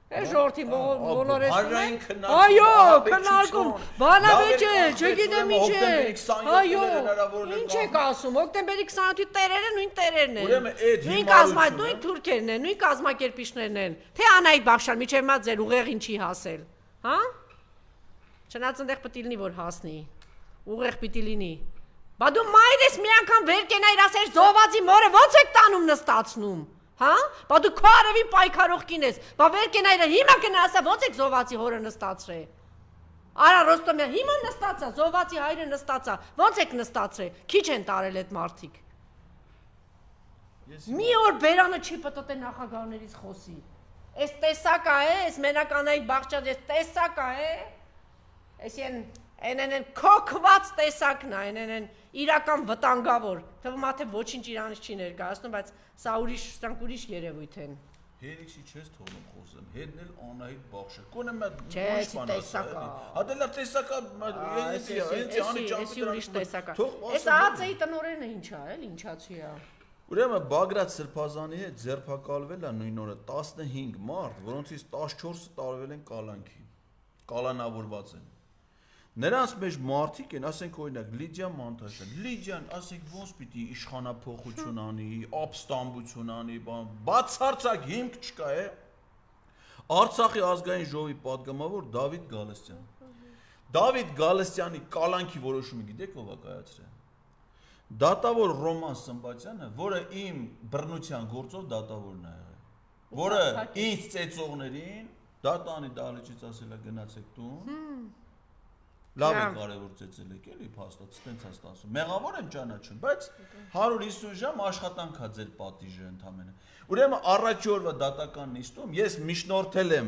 Այս ժողովրդին մոլորեսնում են։ Այո, քննարկում, բանավեճել, չգիտեմ ինչ է։ Այո, ինչ եք ասում, հոկտեմբերի 28-ի տերերը նույն տերերն են։ Նույն թուրքերն են, նույն կազմակերպիչներն են։ Թե Անայդ Բախշյան միջև մա ձեր ուղեղին չի հասել, հա։ Չնայած այնտեղ պետք է լինի որ հասնի։ Ուղեղ պիտի լինի։ Բա դու մայրես մի անգամ վեր կենայր ասեր զոհվածի մորը ո՞նց եք տանում նստացնում։ Հա? Բա դու քո արևին պայքարող կին ես։ Բա վեր կենայրը հիմա կնա ասա ո՞նց եք զոհվածի հորը նստացրել։ Արա Ռոստոմյան հիմա նստացա, զոհվածի հայրը նստացա։ Ո՞նց եք նստացրել։ Քիչ են տարել այդ մարդիկ։ Մի օր բերանը չի պտտե նախագահներից խոսի։ Էս տեսակա է, էս մենակ Անայդ Բախշյան, էս տեսակա է։ Էս են քոքված տեսակն է, են իրական վտանգավոր։ Թվում է թե ոչինչ իրանից չի ներկայացնում, բայց սա ուրիշ երևույթ են։ Հերիքսի չես թողնում խոսեմ, հետն էլ Անայդ Բախշը։ Կոնը մատ ուրիշ բան ասա։ Հատելա տեսակա, էսի ուրիշ տեսակա։ Էս ԱԱՑ-ի տնօրենը ինչա, էլ ինչացի է։ Ուրեմն Բագրատ Սրբազանի հետ ձերբակալվել է նույն օրը 15 մարդ, որոնցից 14-ը տարվել են կալանքի, կալանավորված են։ Նրանց մեջ մարդիկ են, ասենք օրինակ Լիդիա Մանթաշյան, Լիդիան ասենք ոնց պիտի իշխանափոխություն անի, ապստամբություն անի, բացարձակ հիմք չկա է։ Արցախի ազգային ժողովի պատգամավոր Դավիթ Գալստյան։ Դավիթ Գալստյանի կալանքի որոշումը գիտեք ով է կայացրել։ Դատավոր Ռոման Սմբատյանը, որը իմ բռնության գործով դատավորն է եղել, որը ինձ ծեծողներին դատանի դալիճից ասել է գնացեք տուն, Լավ է կարևոր ծեծել եք էլի փաստացի տենց է ստացվում։ Մեղավոր եմ ճանաչում, բայց 150 ժամ աշխատանք է ձեր պատիժը ընդամենը։ Ուրեմն առաջի օրվա դատական նիստում ես միջնորդել եմ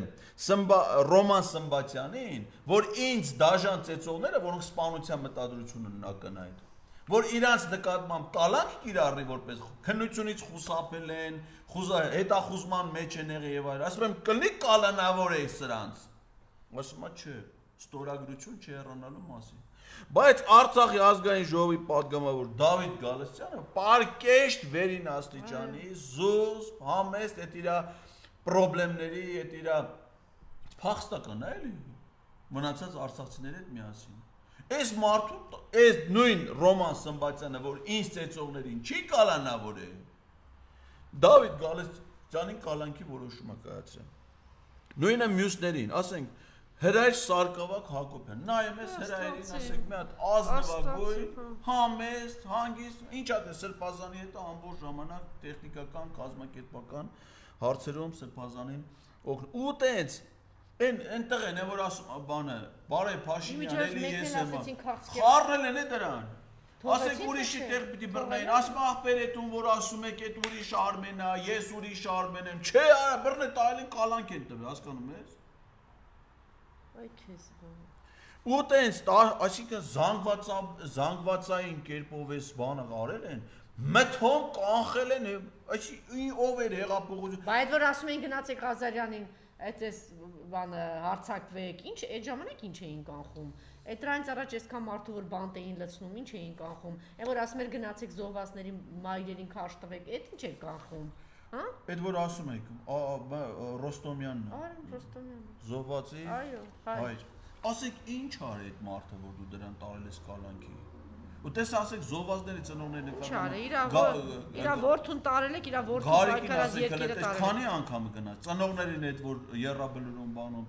Ռոման Սմբատյանին, որ ինձ դաժան ծեծողները, որոնք սպանության մտադրություն ունեն ակնհայտ, որ իրանց նկատմամբ կալանք կիրառի որպես քննությունից խուսափել են, հետախուզման մեջ են եղել եւ այլն, ասում եմ կլինի կալանավորեք սրանց։ Ասում եմ չէ, ստորագրություն չհեռանալու մասին։ Բայց Արցախի ազգային ժողովի падգամավոր Դավիթ Գալստյանը պարկեշտ վերին աստիճանի զուսպ համեստ այդ իր խնդիրների, այդ իր փախստական է էլի մնացած արցախցիների հետ միասին։ Այս մարդու, այս նույն Ռոման Սմբատյանը, որ ինձ ծեծողներին չի կալանավորել, Դավիթ Գալստյանին կալանքի որոշումը կայացրել։ Նույնը մյուսներին, ասենք Հրայր Սարգսակ Հակոբյան, նայում ես հրայերին, ասեք մի հատ ազնվագույն, համեստ, հանգիստ, ինչ ա դե Սրբազանի հետ ամբողջ ժամանակ տեխնիկական, կազմակերպական հարցերում Սրբազանին օգնում։ Ու տենց այնտեղ են, որ ասում բանը, բարե Փաշինյան, էլի ես եմ։ Խառնել են դրան։ Ասեք ուրիշի տեղ պիտի բռնեին, ասում ախպերետուն, որ ասում եք այդ ուրիշ Արմեն է, ես ուրիշ Արմեն եմ։ Չէ, բռնե տայելին կալանք են տվել, հասկանում ես։ Ու տենց, այսինքն զանգվածային կերպով էս բանը արել են, մթոն կանխել են, այսինքն ով էր հեղափոխություն։ Բայց այդ որ ասում էին գնացեք Ղազարյանին, այդպես բանը հարցակվեք, ինչ այդ ժամանակ ինչ էին կանխում։ Այդ դրանից առաջ այսքան մարդու որ բանտ էին լցնում, ինչ էին կանխում։ Այն որ ասում էր գնացեք զոհվածների մայրերին քարշ տվեք, այդ ինչ է կանխում։ Հա? Այդ որ ասում եք, Ռոստոմյանն է։ Արին Ռոստոմյանը։ Զոհվածի։ Այո, հայր։ Ասեք ինչ արի այդ մարդը, որ դու դրան տարել ես կալանքի։ Ու տես ասեք զոհվածների ծնողների նկատմամբ։ Իրա որդուն տարել եք, իրա որդուն պայքարած երկերը տարել։ Քանի անգամ գնաց։ Ծնողներին այդ որ երրաբլուրում բանում,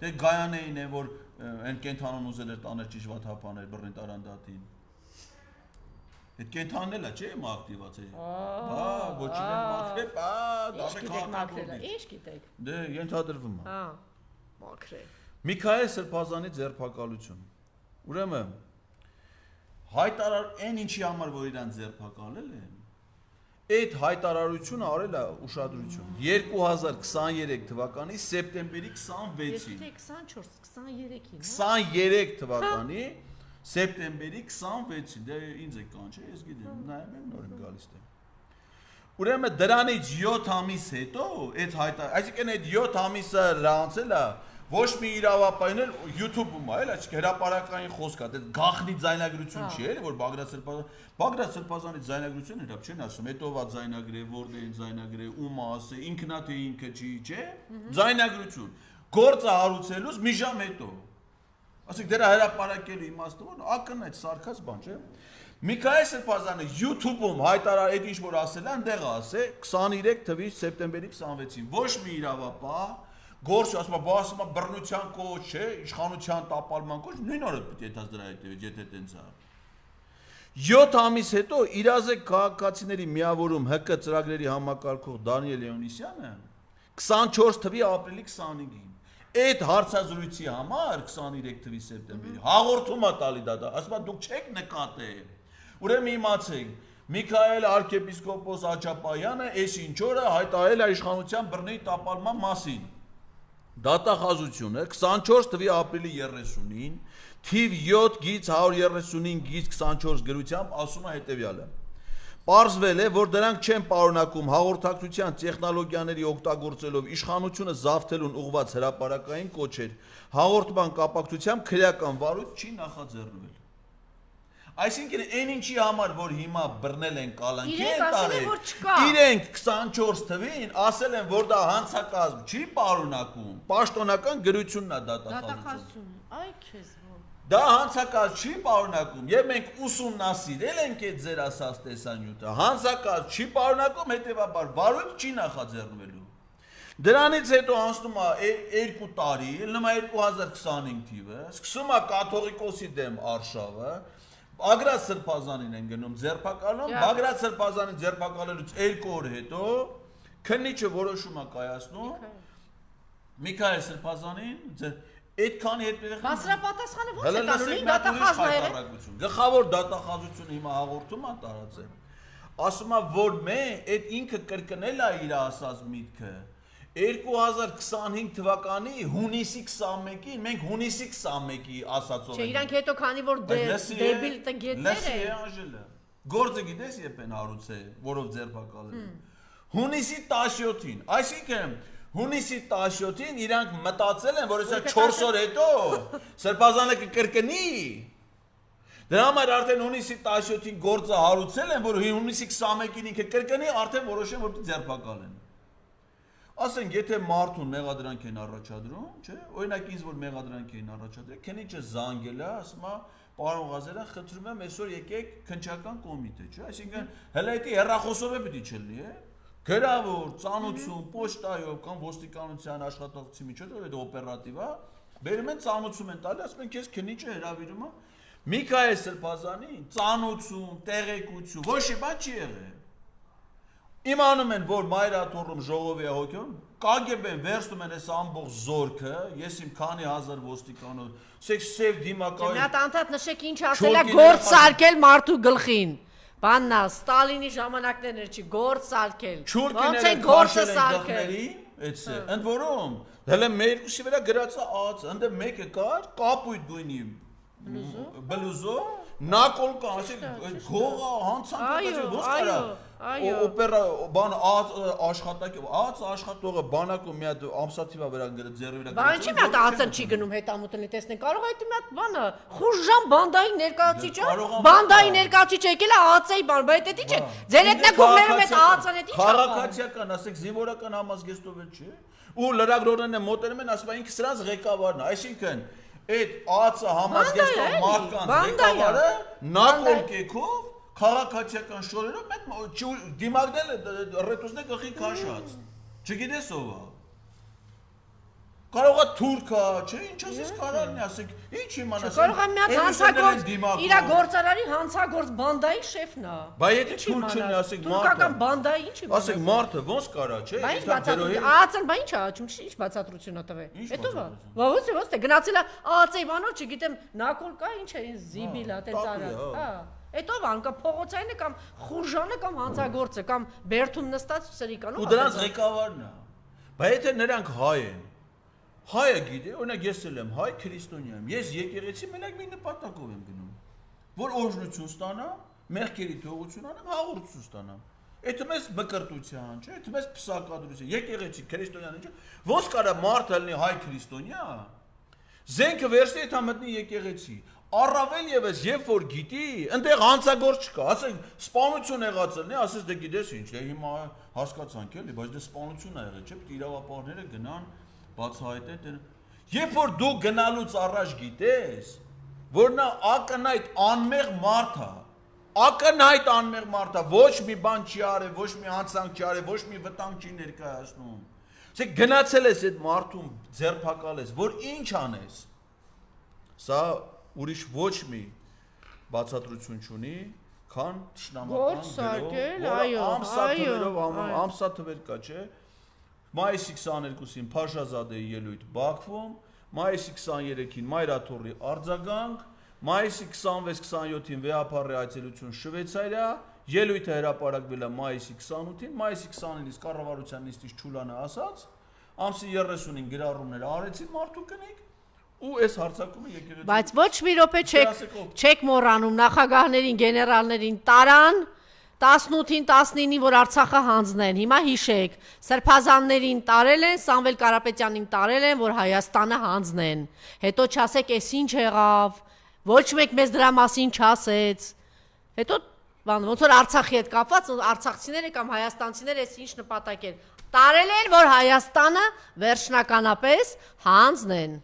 դե Գայանեին է որ այն կենթանուն ուզել էր տանել ճիժվաթափաներ բռնի տարանդատին։ Այդ կենթանն էլ է, չէ՞ ակտիվացել։ Բա, ոչինչ մաքրել, բա, դաշը քաղաքական։ Ինչ գիտեք։ Դե ենթադրվում է։ Հա, մաքրել։ Միքայել Սրբազանի ձերբակալություն։ Ուրեմն հայտարար այն ինչի համար որ իրան ձերբակալել են, այդ հայտարարությունը արել է ուշադրություն 2023 թվականի սեպտեմբերի 26-ին։ 24, 23-ին։ 23 թվականի սեպտեմբերի 26-ին, դե ինձ է կանչել, ես գիտեմ, նայում եմ նոր եմ գալիս դե։ Ուրեմն դրանից 7 ամիս հետո այդ այսինքն այդ 7 ամիսը լանցել է ոչ մի իրավապայն էլ YouTube-ում է, էլ այսինքն հրապարակային խոսք է, դա գախնի ձայնագրություն չի, էլի որ Բագրատ Սրբազանի ձայնագրությունը հրապ չեն ասում, հետո ਵਾ ձայնագրե, որտեղ ձայնագրե, ում ասե, ինքնա թե ինքը չի, չէ՞։ Ձայնագրություն։ Գործը հարուցելուց մի ժամ հետո։ Ասենք դրա հրապարակելու իմաստը ո՞ր, ակնհայտ սարքած բան, չէ՞։ Միքայել Սրբազանը YouTube-ում հայտարար այդ ինչ որ ասել է, այնտեղ ասե 23 թվականի սեպտեմբերի 26-ին ոչ մի իրավապահ գործ ասում է բռնության կոչ, չէ, իշխանության տապալման կոչ, նույն օրը պիտի եթաց դրա հետևից, եթե տենց է։ 7 ամիս հետո իրազեկ քաղաքացիների միավորում ՀԿ ծրագրերի համակարգող Դանիել Լեոնիսյանը 24 թվականի ապրիլի 25-ին այդ հարցազրույցի համար 23 թվականի սեպտեմբերի հաղորդում է տալի դա, ասում է դուք չեք նկատել։ Ուրեմն իմացեք, Միքայել arczepiskopos Աչապայանը այս ինչ օրը հայտարարել է իշխանության բռնի տապալման մասին։ Դատախազությունը 24 թվականի ապրիլի 30-ին թիվ 7 գիծ 135 գիծ 24 գրությամբ ասում է հետևյալը. Պարզվել է, որ դրանք չեն պարունակում հաղորդակցության տեխնոլոգիաների օգտագործելով իշխանությունը զավթելուն ուղղված հրապարակային կոչեր, հաղորդման կապակցությամբ քրեական վարույթ չի նախաձեռնվել։ Այսինքն այն ինչի համար որ հիմա բռնել են կալանքի են տարել, իրենք 24 թվին ասել են որ դա հանցակազմ չի պարունակում, պաշտոնական գրությունն է դատախազությունը։ Այ քեզ ո՞ր։ Դա հանցակազմ չի պարունակում, եւ մենք ուսումնասիրել ենք այդ ձեր ասած տեսանյութը, հանցակազմ չի պարունակում, հետեւաբար վարույթ չի նախաձեռնվելու։ Դրանից հետո անցնում է 2 տարի, ելնում է 2025 թիվը, սկսում է կաթողիկոսի դեմ արշավը, Բագրատ Սրբազանին են գնում ձերբակալում, Բագրատ Սրբազանին ձերբակալելուց 2 օր հետո քննիչը որոշում է կայացնում Միքայել Սրբազանին Այդքանի հետ միտեղ Բարձրապատասխանը ո՞նց է տալու դատախազն է եղել։ Գլխավոր դատախազությունը հիմա հաղորդում է տարածել։ Ասում է որ այդ ինքը կրկնել է իր ասած միտքը 2025 թվականի հունիսի 21-ին մենք հունիսի 21-ի ասածով Չէ, իրանք հետո քանի որ դեբիլ տգետներ են։ Գործը գիտես երբ են հարուցել, որով ձերբակալել են։ Հունիսի 17-ին, այսինքն հունիսի 17-ին իրանք մտածել են, որ հեսա 4 օր հետո Սրբազանը կկրկնի։ Դրա համար արդեն հունիսի 17-ին գործը հարուցել են, որ հունիսի 21-ին ինքը կրկնի, արդեն որոշեն, որ ձերբակալեն։ Ասենք, եթե մարդուն մեղադրանք են առաջադրում, չէ՞, օրինակ ինձ որ մեղադրանք են առաջադրել, քնիչը զանգել է, ասում է, պարոն Ղազարյան, խնդրում եմ այսօր եկեք քննչական կոմիտե, չէ՞, այսինքն հələ դա հեռախոսով է պետք չլինի, գրավոր, ծանուցում, պոչտայով կամ ոստիկանության աշխատակցի միջոցով, դա օպերատիվ է, բերում են ծանուցում են տալի, ասում են, քեզ քնիչը հրավիրում է Միքայել Սրբազանին, ծանուցում, տեղեկություն, ոչ մի բան չի եղել։ Իմանում են, որ մայրաթոռում ժողովի է հոգում, կագեբեն վերցնում են այս ամբողջ զորքը, ես իմ քանի հազար ոստիկանով, սեք սև դիմակայում։ Մի հատ անդադ նշեք ինչ ասել է գործ սարքել մարդու գլխին։ Բաննա, Ստալինի ժամանակներն էր չի, գործ սարքել։ Ոնց է գործը սարքել։ Էս է, ընդ որում, հələ մեր երկուսի վրա գրած է ԱԱՑ, ընդ մեկը կար, կապույտ գույնի բլուզո, նակոլ կա, ասեք, գողա, հանցանք, ոնց կարա։ Օպերա բան աշխատակի աշխատողը բանակում մի հատ ամսաթիվա վրա ձեռի վրա Բան չի մի հատ ԱԱՑ-ն չի գնում հետամուտն տեսնեն կարող է մի հատ բանը խուժժան բանդայի ներկայացիչը բանդայի ներկայացիչը եկել է ԱԱՑ-ի բան բայց դա ի՞նչ է ձեր հետ նկողներում հետ ԱԱՑ-ն հետ ի՞նչ է քաղաքացիական ասեք զինվորական համազգեստով էլ չի ու լրագրողներն են մոտենում են ասում են ինքը սրանց ղեկավարն է այսինքն այդ ԱԱՑ-ը համազգեստով մարդկանց ղեկավարը նակոլ կեքով Քաղաքացիական շորերով մեկ դիմակնել ռետուսնե գլխին քաշած։ Չգիտես ով է։ Կարող է թուրք է, չէ՞, ինչ ասես կարալն է, ասեք, ինչ իմանաս։ Կարող է մի հատ հանցագործ, իր գործարարի հանցագործ բանդայի շեֆն է։ Բայց եթե թուրք չնի, ասեք մարդը։ Թուրքական բանդայի ինչ իմանաս։ Ասեք մարդը ոնց կարա, չէ՞, ԱԱՑ-ն բա ինչ է աճում, ինչ բացատրություն է տվել։ Հետո բա։ Ո՞ց է գնացել է ԱԱՑ-ի բանով, չգիտեմ, նակոլ կա, ինչ է, զիբիլ է, տենց արա։ Հա։ Էտո բան կա փողոցայինը կամ խուժանը կամ հանցագործը կամ բերթում նստած սրիկանով ու դրանց ղեկավարն է բայց եթե նրանք հայ են հայը գիտի օրինակ ես էլ եմ հայ քրիստոնյա եմ ես եկեղեցի մենակ մի նպատակով եմ գնում որ օրհնություն ստանամ մեղքերի թողություն անեմ հաղորդություն ստանամ Այդ մեզ մկրտության, չէ՞, այդ մեզ փսակադրություն, եկեղեցի քրիստոնյաներ, չէ՞, ոնց կարա մարդը լինի հայ քրիստոնյա, զենքը վերցնի դա մտնի եկեղեցի, առավել եւս երբ որ գիտի, այնտեղ հանցագործ չկա, ասենք սպանություն եղած լինի, ասես դե գիտես ինչ, հիմա հասկացանք էլի, բայց դե սպանություն ա եղել, չէ՞, պետք իրավապահները գնան բացահայտեն, երբ որ դու գնալուց առաջ գիտես, որ նա ակնհայտ անմեղ մարդ է Ակնհայտ անմեղ մարդ է, ոչ մի բան չի արել, ոչ մի հանցանք չի արել, ոչ մի վտանգ չի ներկայացնում։ Ասեք գնացել ես այդ մարդուն ձերբակալ ես, որ ինչ անես։ Սա ուրիշ ոչ մի բացատրություն չունի, քան թշնամական ամսաթվեր կա, չէ։ Մայիսի 22-ին Փաշազադեի ելույթ Բաքվում, մայիսի 23-ին Մայրաթոռի արձագանք Մայիսի 26-27-ին վեհապարի այցելություն Շվեյցարիա, ելույթը հրապարակվել է մայիսի 28-ին, մայիսի 29-ից կառավարության նիստից Չուլանը ասաց, ամսի 30-ին գրառումներ արեցին մարդու կնիկ, ու այս հարձակումը եկեղեցի։ Բայց ոչ մի րոպե չեք մոռանում նախագահներին, գեներալներին տարան 18-ին 19-ին որ Արցախը հանձնեն, հիմա հիշեք, սրբազաններին տարել են, Սամվել Կարապետյանին տարել են, որ Հայաստանը հանձնեն, հետո չասեք էս ինչ եղավ Ոչ մեկ մեզ դրա մասին չասեց։ Հետո բան ոնց որ Արցախի հետ կապված արցախցիները կամ հայաստանցիները էս ինչ նպատակ են։ Տարել են որ Հայաստանը վերջնականապես հանձնեն։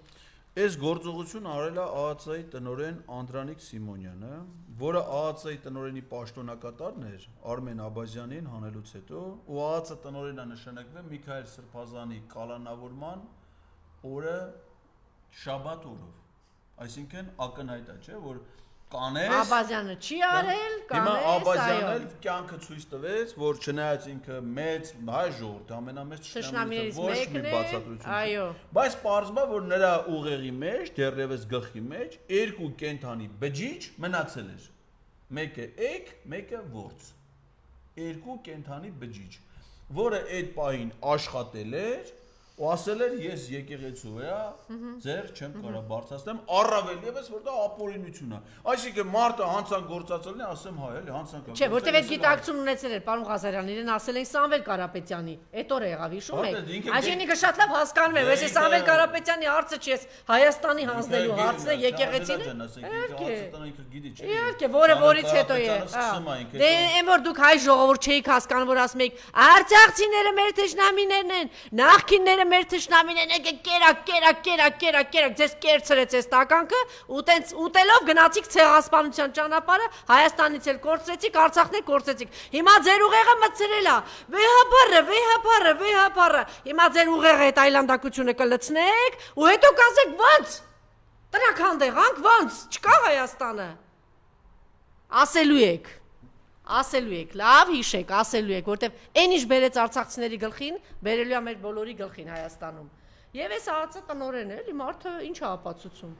Այս գործողությունը արել է ԱԱՑ-ի տնօրեն Անդրանիկ Սիմոնյանը, որը ԱԱՑ-ի տնօրենի պաշտոնակատարն էր Արմեն Աբազյանին հանելուց հետո, ու ԱԱՑ տնօրենը նշանակվել Միքայել Սրբազանի կալանավորման օրը շաբաթ օրով Այսինքն ակնհայտ է, չէ, որ կանես Աբազյանը չի արել, Հիմա կանես, Աբազյանն այո։ էլ կյանքը ցույց տվեց, որ չնայած ինքը մեծ հայ ժողովուրդ ամենամեծ Թշնամիներից ոչ մի մեկն է, բացատրություն այո։ Բայց պարզվում է, որ նրա ուղեղի մեջ, դեռևս գլխի մեջ երկու կենթանի բջիջ մնացել էր։ Մեկը էգ, մեկը որց։ Երկու կենթանի բջիջ, որը այդ պահին աշխատել էր ու ասել էր ես եկեղեցու վրա ձեր չեմ կարող բարձրացնեմ առավել եւս որ դա ապօրինություն է այսինքն մարդը հանցանք գործածելն է ասեմ հայ էլի հանցանք Չէ, որտեվ այդ գիտակցություն ունեցել էր պարոն Ղազարյան, իրեն ասել են Սամվել Կարապետյանի, այդ օրը եղավ, հիշում եք։ Այսինքն ինքը շատ լավ հասկանում է, если Սամվել Կարապետյանի հարցը չի, Հայաստանի հանձնելու հարցն է եկեղեցին։ Իհարկե, որը որից հետո է։ Դե այն որ դուք հայ ժողովուրդ չէիք հասկանում, որ ասում եք արցախցիները մեր թշնամիներն են, նախկինները մեր թշնամիներն են, կերակ, ձեզ կերցրեց այս տականքը, ու տենց ուտելով գնացիք ցեղասպանության ճանապարհը, Հայաստանից էլ կորցրեցիք, Արցախն էլ կորցրեցիք։ Հիմա ձեր ուղեղը մցրել է, վեհապարը։ Հիմա ձեր ուղեղը այդ այլանդակությունը կլցնեք, ու հետո կասեք ո՞նց։ Տրաքանդեղ, ո՞նց, չկա Հայաստանը։ Ասելու եք, լավ հիշեք, ասելու եք, որտեվ այն ինչ բերեց արցախցիների գլխին, բերելու է մեր բոլորի գլխին Հայաստանում։ Եվ այս ԱԱՑ տնօրենն է, էլի մարդը ինչ է ապացուցում։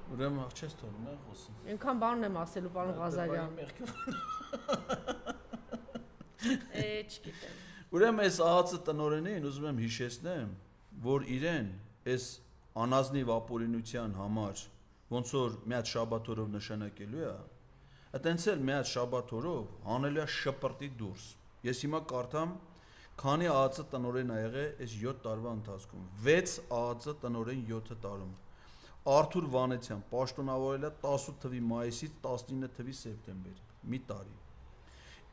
Ուրեմն աղջես թողնում եմ խոսում։ Այնքան բանն եմ ասելու պարոն Ղազարյան։ Չգիտեմ։ Ուրեմն այս ԱԱՑ տնօրենին ուզում եմ հիշեցնեմ, որ իրեն այս անազնիվ ապօրինության համար ոնց որ մի հատ շաբաթ օրով նշանակելու է Այտենց էլ մի հատ շաբաթ օրով անելու է շպրտի դուրս։ Ես հիմա կարդամ, քանի ԱԱՑ տնօրեն ա եղել այս 7 տարվա ընթացքում։ 6 ԱԱՑ տնօրեն 7 տարում։ Արթուր Վանեցյան պաշտոնավորել է 18 թվականի մայիսից 19 թվականի սեպտեմբեր, մի տարի։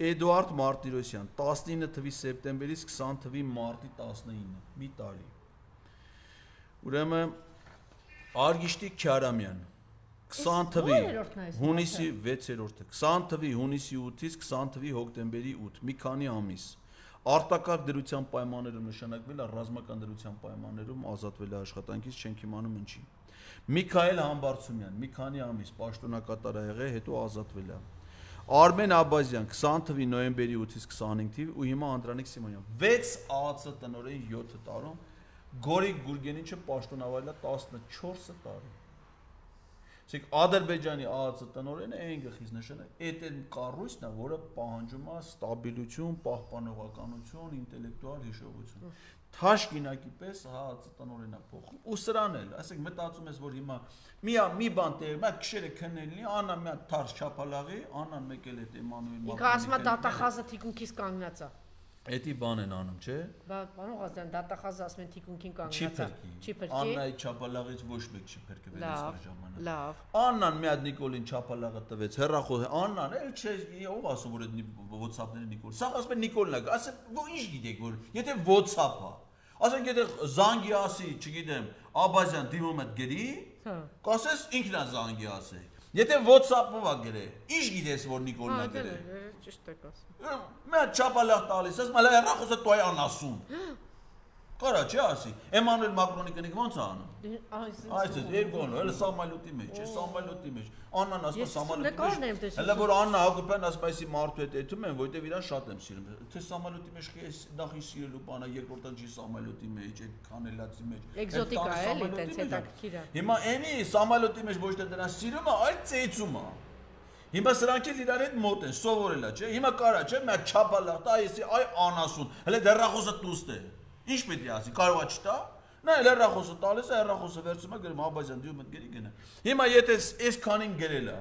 Էդուարդ Մարտիրոսյան 19 թվականի սեպտեմբերից 20 թվականի մարտի 19, մի տարի։ Ուրեմն Արգիշտի Քյարամյան 20 թվականի հունիսի 6-րդը 20 թվականի հունիսի 8-ից 20 թվականի հոկտեմբերի 8 մի քանի ամիս արտակարգ դրության պայմաններում նշանակվել է ռազմական դրության պայմաններում ազատվել է աշխատանքից չենք իմանում ինչի Միքայել Համբարձումյան մի քանի ամիս պաշտոնակատար ա եղել հետո ազատվել է Արմեն Աբազյան 20 թվականի նոյեմբերի 8-ից 25 թվականի ու հիմա Անդրանիկ Սիմոնյան 6 ԱԱՑ տնօրեն 7 տարում Գորիկ Գուրգենիչը պաշտոնավորել է 14 տարի Իսկ Ադրբեջանի ԱԱՑ տնօրենը այն գլխից նշանակել է այդ կառույցն է, որը պահանջում է ստաբիլություն, պահպանողականություն, ինտելեկտուալ հիշողություն։ Թաշկինակի պես ԱԱՑ տնօրենն է փոխում։ Ու սրան էլ, ասենք մտածում ես, որ հիմա մի բան տեղ, մի քշերը քնելնի, Աննա մի հատ թարս չափալաղի, Աննան մեկել է Էմանուել Մակրոնի։ Ինքը ասում է դատախազը թիկունքից կանգնած է։ Էդի բան են անում, չէ։ Բա պարոն Ղազարյան, դատախազը ասում են թիկունքին կանգնած է։ Չի փրկի։ Աննայի չափալաղից ոչ մեկ չի փրկվել այս ժամանակ։ Լավ։ Աննան մի հատ Նիկոլին չափալաղը տվեց, հեռախոս Աննան, էլ չէ, ով ասում որ այդ WhatsApp-ների Նիկոլ։ Սա ասում է Նիկոլն է, ասեմ, ինչ գիտեք որ, եթե WhatsApp-ա, ասենք եթե զանգի ասի, չգիտեմ, Աբազյան դիմում է գրի, կասես ինքն է զանգի ասի։ Եթե WhatsApp-ով ա գրե, ինչ գիտես որ Նիկոլն է գրե։ Ճիշտ եք ասում։ Մի հատ չափալաղ տալիս, ասում է հեռախոսը տոյ անասում։ Կարա չի ասի։ Էմանուել Մակրոնի կնիկ ո՞նց է անում։ Այս երկոնը, հələ Սամալյոտի մեջ, է Սամալյոտի մեջ։ Աննան ասում Սամալյոտի մեջ։ Հələ որ Աննա Հակոբյան ասում այսի մարդու հետ էթում են, որտեվ իրան շատ եմ սիրում։ Թե Սամալյոտի մեջ խես նախ ի սիրելու բանա, երկրորդը չի Սամալյոտի մեջ, այդ քանելացի մեջ։ Էկզոտիկա է, էլի տենց հետաքրքիր է։ Հիմա էնի Սամալյոտի մեջ ոչ թե դրան սիրում է, այլ ծեծում է։ Հիմա սրանք էլ իրար հետ մոտ են, սովորել է, չէ։ Հիմա կարա, չէ, մի հատ չափալաղ տա, այսի այ անասուն։ Հələ դեռախոսը դուստ է։ Ինչ պետք է ասի, կարող է չտա։ Նա էլ հեռախոսը տալիս է, հեռախոսը վերցում է, գրում Աբազյան դու մտ գերի գնա։ Հիմա եթե այս քանին գրել է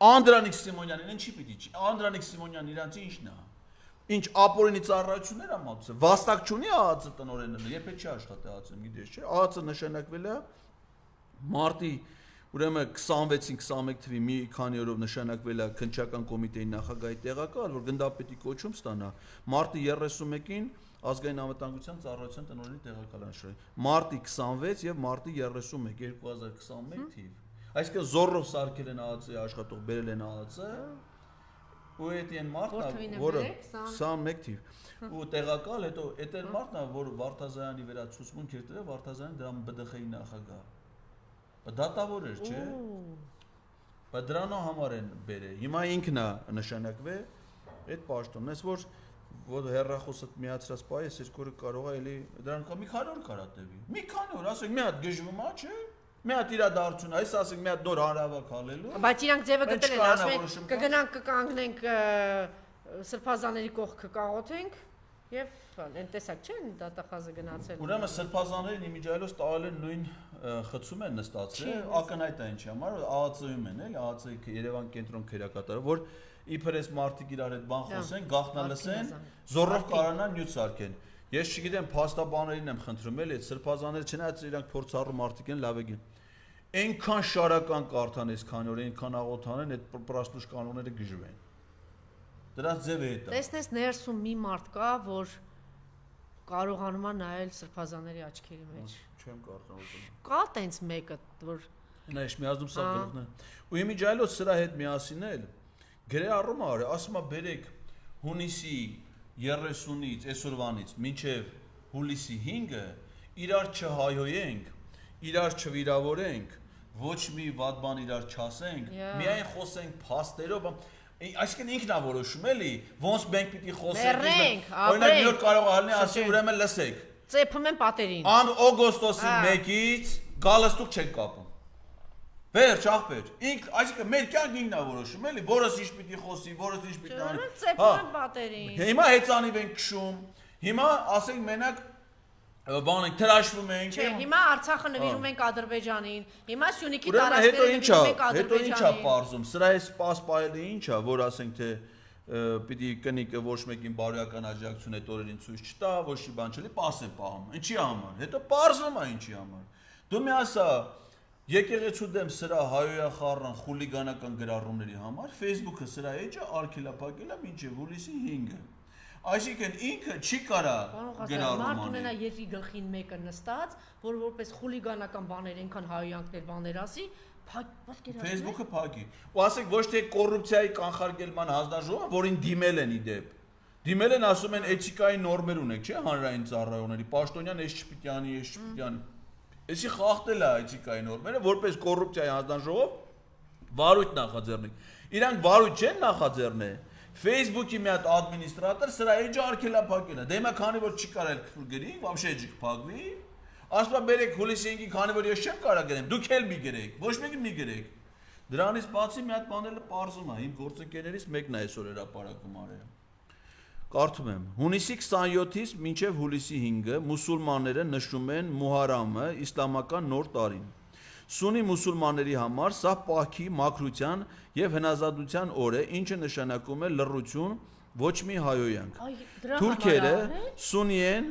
Անդրանիկ Սիմոնյանին, ինչ պիտի չի։ Անդրանիկ Սիմոնյանն իրանց ինչն է։ Ինչ ապօրինի ծառայություններ է մատուցել։ Վաստակ չունի ԱԱՑ տնօրենը, երբեք չի աշխատել ԱԱՑ-ում, գիտես չէ։ ԱԱՑ-ը նշանակվել է մարտի ուրեմն 26-ին 21 թվականի մի քանի օրով նշանակվել է քննչական կոմիտեի նախագահի տեղակալ, որ գնդապետի կոչում ստանա։ Մարտի 31-ին Ազգային անվտանգության ծառայության տնօրենի տեղակալ անշարժ։ Մարտի 26 եւ մարտի 31 2021 թիվ։ Այսինքն Զորրով սարքել են ԱԱՑ-ի աշխատող, բերել են ԱԱՑ-ը ու այդ այն մարտն է, որը 21 թիվ։ Ու տեղակալ հետո այդ այն մարտն է, որ Վարդազարյանի վրա ցուցմունք էր տվել, Վարդազարյանը դրան ԲԴԽ-ի նախագահ։ Դատավոր էր, չէ։ բայց դրանով համար են բերե։ Հիմա ինքն է նշանակվե այդ պաշտոնն, ես որ հերրախոսը միացրած բայ ես երկու օրը կարող է էլի դրան կա մի քանի օր կարա տևի։ Մի քանի օր, ասենք մի հատ գժվում է, չէ՞։ Մի հատ իրադարձություն, այս ասենք մի հատ նոր հանրավակ հալելու։ Բայց իրանք ձևը գտել են, ասում են կգնանք կկանգնենք սրբազանների կողքը կաղոթենք եւ այն տեսակ չեն դատախազը գնացել։ Ուրեմն սրբազաններին իմիջայլոց տալել են նույն խցում են նստացրել, ակնհայտ է ինչի համար, ԱԱՑ-ում են, էլի, ԱԱՑ-ի Երևան կենտրոն քերակատարը, որ իբր էս մարդիկ իրար հետ բան խոսեն, գաղտնա լսեն, զորով կարանան նյութ սարքեն։ Ես չգիտեմ, փաստաբաներին եմ խնդրում, էլի, այդ սրբազանները չնայած իրանք փորձառու մարդիկ են, լավ եկին։ Այնքան շարական կարդան այս քանի օր, այնքան աղոթան են, այդ պրաստուշ կանոնները գժվեն։ Դրանց ձևը է դա։ Տեսնես ներսում մի մարդ կա, որ կարողանում է նայել սրբազանների աչքերի մեջ։ Չեմ կարծում։ Կա տենց մեկը, որ նա իש միազդում սա գլուխն է։ Ու իմիջայլոց սրա հետ միասին էլ գրեառում արի, ասում է բերեք հունիսի 30-ից այսօրվանից մինչև հուլիսի 5-ը իրար չհայհոյենք, իրար չվիրավորենք, ոչ մի վատ բան իրար չասենք, միայն խոսենք փաստերով, այսինքն ինքն է որոշում էլի, ոնց մենք պիտի խոսենք, օրինակ մի օր կարող է լինի ասի ուրեմն լսեք։ Ծեփում են պատերին։ Օգոստոսի 1-ից գալստուկ չեն կապում։ Վերջ ախպեր, այսինքն մեր կյանքն ինքն է որոշում, էլի, որս ինչ պիտի խոսի, որս ինչ պիտի անի։ Ծեփում են պատերին։ Հիմա հեծանիվ ենք քշում, հիմա ասենք մենակ բան ենք թրաշվում ենք։ Չէ, հիմա Արցախը նվիրում ենք Ադրբեջանին, հիմա Սյունիքի Հետո տարածքները նվիրում ենք Ադրբեջանին։ ինչա պարզում, սրա է սպաս պայելը ինչա, որ ասենք թե պիտի կնիկը ոչ մեկին բարոյական աջակցություն այդ օրերին ցույց չտա, ոչ մի բան չլի, պաս է պահում։ Ինչի համար։ Հետո պարզվում է ինչի համար։ Դու մի ասա եկեղեցու դեմ սրա հայոյախառն խուլիգանական գրառումների համար Facebook-ը սրա էջը արգելափակել է մինչև հուլիսի 5-ը։ Այսինքն ինքը չի կարա գրառում մարդ ունենա երկի գլխին մեկը նստած, որ որպես խուլիգանական բաներ այնքան հայոյանքներ բաներ ասի, Facebook-ը փակի։ Ու ասենք ոչ թե կոռուպցիայի կանխարգելման հանձնաժողովը, որին դիմել են իդեպ։ Դիմել են ասում են էթիկայի նորմեր ունեք, չէ՞, հանրային ծառայողների, պաշտոնյան էս չպիտի անի, էս չպիտի անի։ Էսի խախտել է էթիկայի նորմերը, որպես կոռուպցիայի հանձնաժողով վարույթ նախաձեռնի։ Իրանք վարույթ չեն նախաձեռնել։ Facebook-ի մի հատ ադմինիստրատոր սրա էջը արգելափակել է։ Դե հիմա քանի որ չի կարել քֆուր գրի, вообще էջը կփակվի։ Ասում է բերեք հուլիսի 5-ին, քանի որ ես չեմ կարող գրեմ, դուք էլ մի գրեք, ոչ մեկը մի գրեք։ Դրանից բացի մի հատ բանել պարզում է, իմ գործընկերներից մեկն է այսօր հրապարակում արել։ Կարդում եմ. հունիսի 27-ից մինչև հուլիսի 5-ը մուսուլմանները նշում են Մուհարամը, իսլամական նոր տարին։ Սունի մուսուլմանների համար սա պահքի, մաքրության եւ հնազանդության օր է, ինչը նշանակում է լռություն, ոչ մի հայոյանք։ Թուրքերը սունի են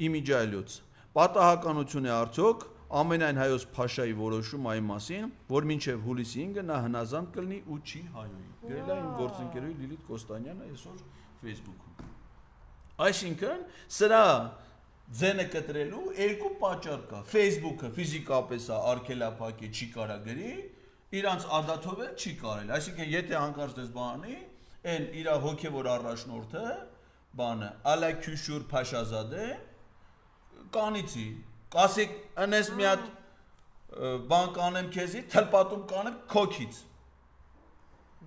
իմիջայլոց։ Պատահականություն է արդյոք ամենայն հայոց փաշայի որոշում այն մասին, որ մինչև հուլիսի 5-ը նա հնազանդ կլինի ու չի հայոյի։ Գրել է իմ գործընկերուհի Լիլիթ Կոստանյանը այսօր Facebook-ում։ Այսինքն սրա ձենը կտրելու երկու պատճառ կա։ Facebook-ը ֆիզիկապես է արգելափակի չի կարա գրի, իրանց ադաթով էլ չի կարել։ Այսինքն եթե հանկարծ դες բանի, այն իր հոգևոր առաջնորդը, բանը Ալաքյուշուր Փաշազադե կանիցի, կասիկ ընես մի հատ բան կանեմ քեզի, թլպատում կանեմ քոքից։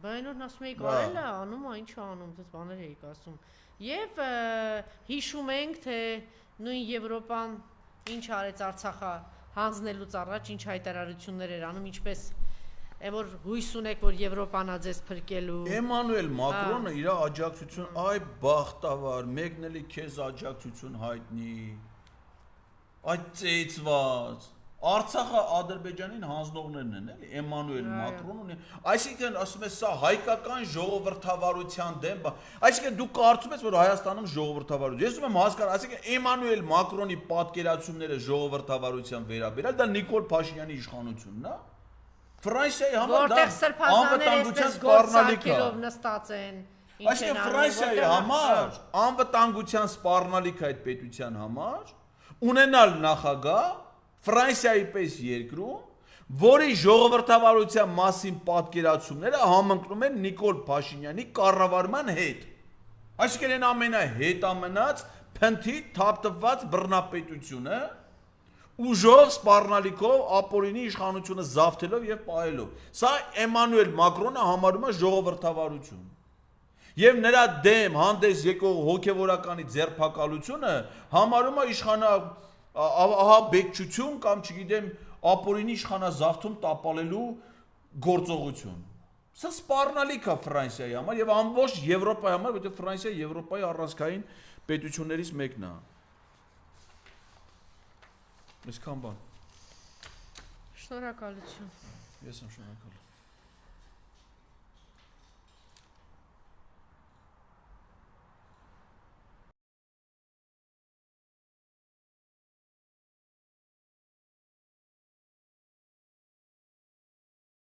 Բայց ասում էի կարել է, անում է, ինչ է անում, դες բաներ էի ասում։ Եվ հիշում ենք, թե նույն Եվրոպան ինչ արեց Արցախը հանձնելուց առաջ, ինչ հայտարարություններ էր անում, ինչպես որ հույս ունեք, որ Եվրոպան է ձեզ փրկելու։ Էմանուել Մակրոնը իր աջակցություն, այ բախտավար, մեկն էլի քեզ աջակցություն հայտնի։ Այդ ծեծված Արցախը Ադրբեջանին հանձնողներն են, էլի Էմանուել Մակրոնն, այսինքն ասում է սա հայկական ժողովրդավարության դեմ, այսինքն դու կարծում ես, որ Հայաստանում ժողովրդավարություն։ Ես ուզում եմ հասկանալ, այսինքն Էմանուել Մակրոնի պատկերացումները ժողովրդավարության վերաբերյալ, դա Նիկոլ Փաշինյանի իշխանությունն է։ Ֆրանսիայի համար դա անվտանգության սպառնալիք է։ Նստած են։ Այսինքն Ֆրանսիայի համար անվտանգության սպառնալիք է այդ պետության համար ունենալ նախագահ Ֆրանսիայի պես երկրում, որի ժողովրդավարության մասին պատկերացումները համընկնում են Նիկոլ Փաշինյանի կառավարման հետ։ Այսինքն այն ամենահետամնաց փնթի թափթփված բռնապետությունը, ուժով, սպառնալիքով, ապօրինի իշխանությունը զավթելով եւ պահելով։ Սա Էմանուել Մակրոնը համարում է ժողովրդավարություն։ Եվ նրա դեմ հանդես եկող հոգևորականի ձեռփակալությունը համարում է ահաբեկչություն կամ չգիտեմ ապօրինի իշխանազավթում տապալելու գործողություն։ Սա սպառնալիք է Ֆրանսիայի համար եւ ամբողջ Եվրոպայի համար, որովհետեւ Ֆրանսիա Եվրոպայի առանցքային պետություններից մեկն է։ Այսքան բան։ Շնորհակալություն։ Ես եմ շնորհակալ։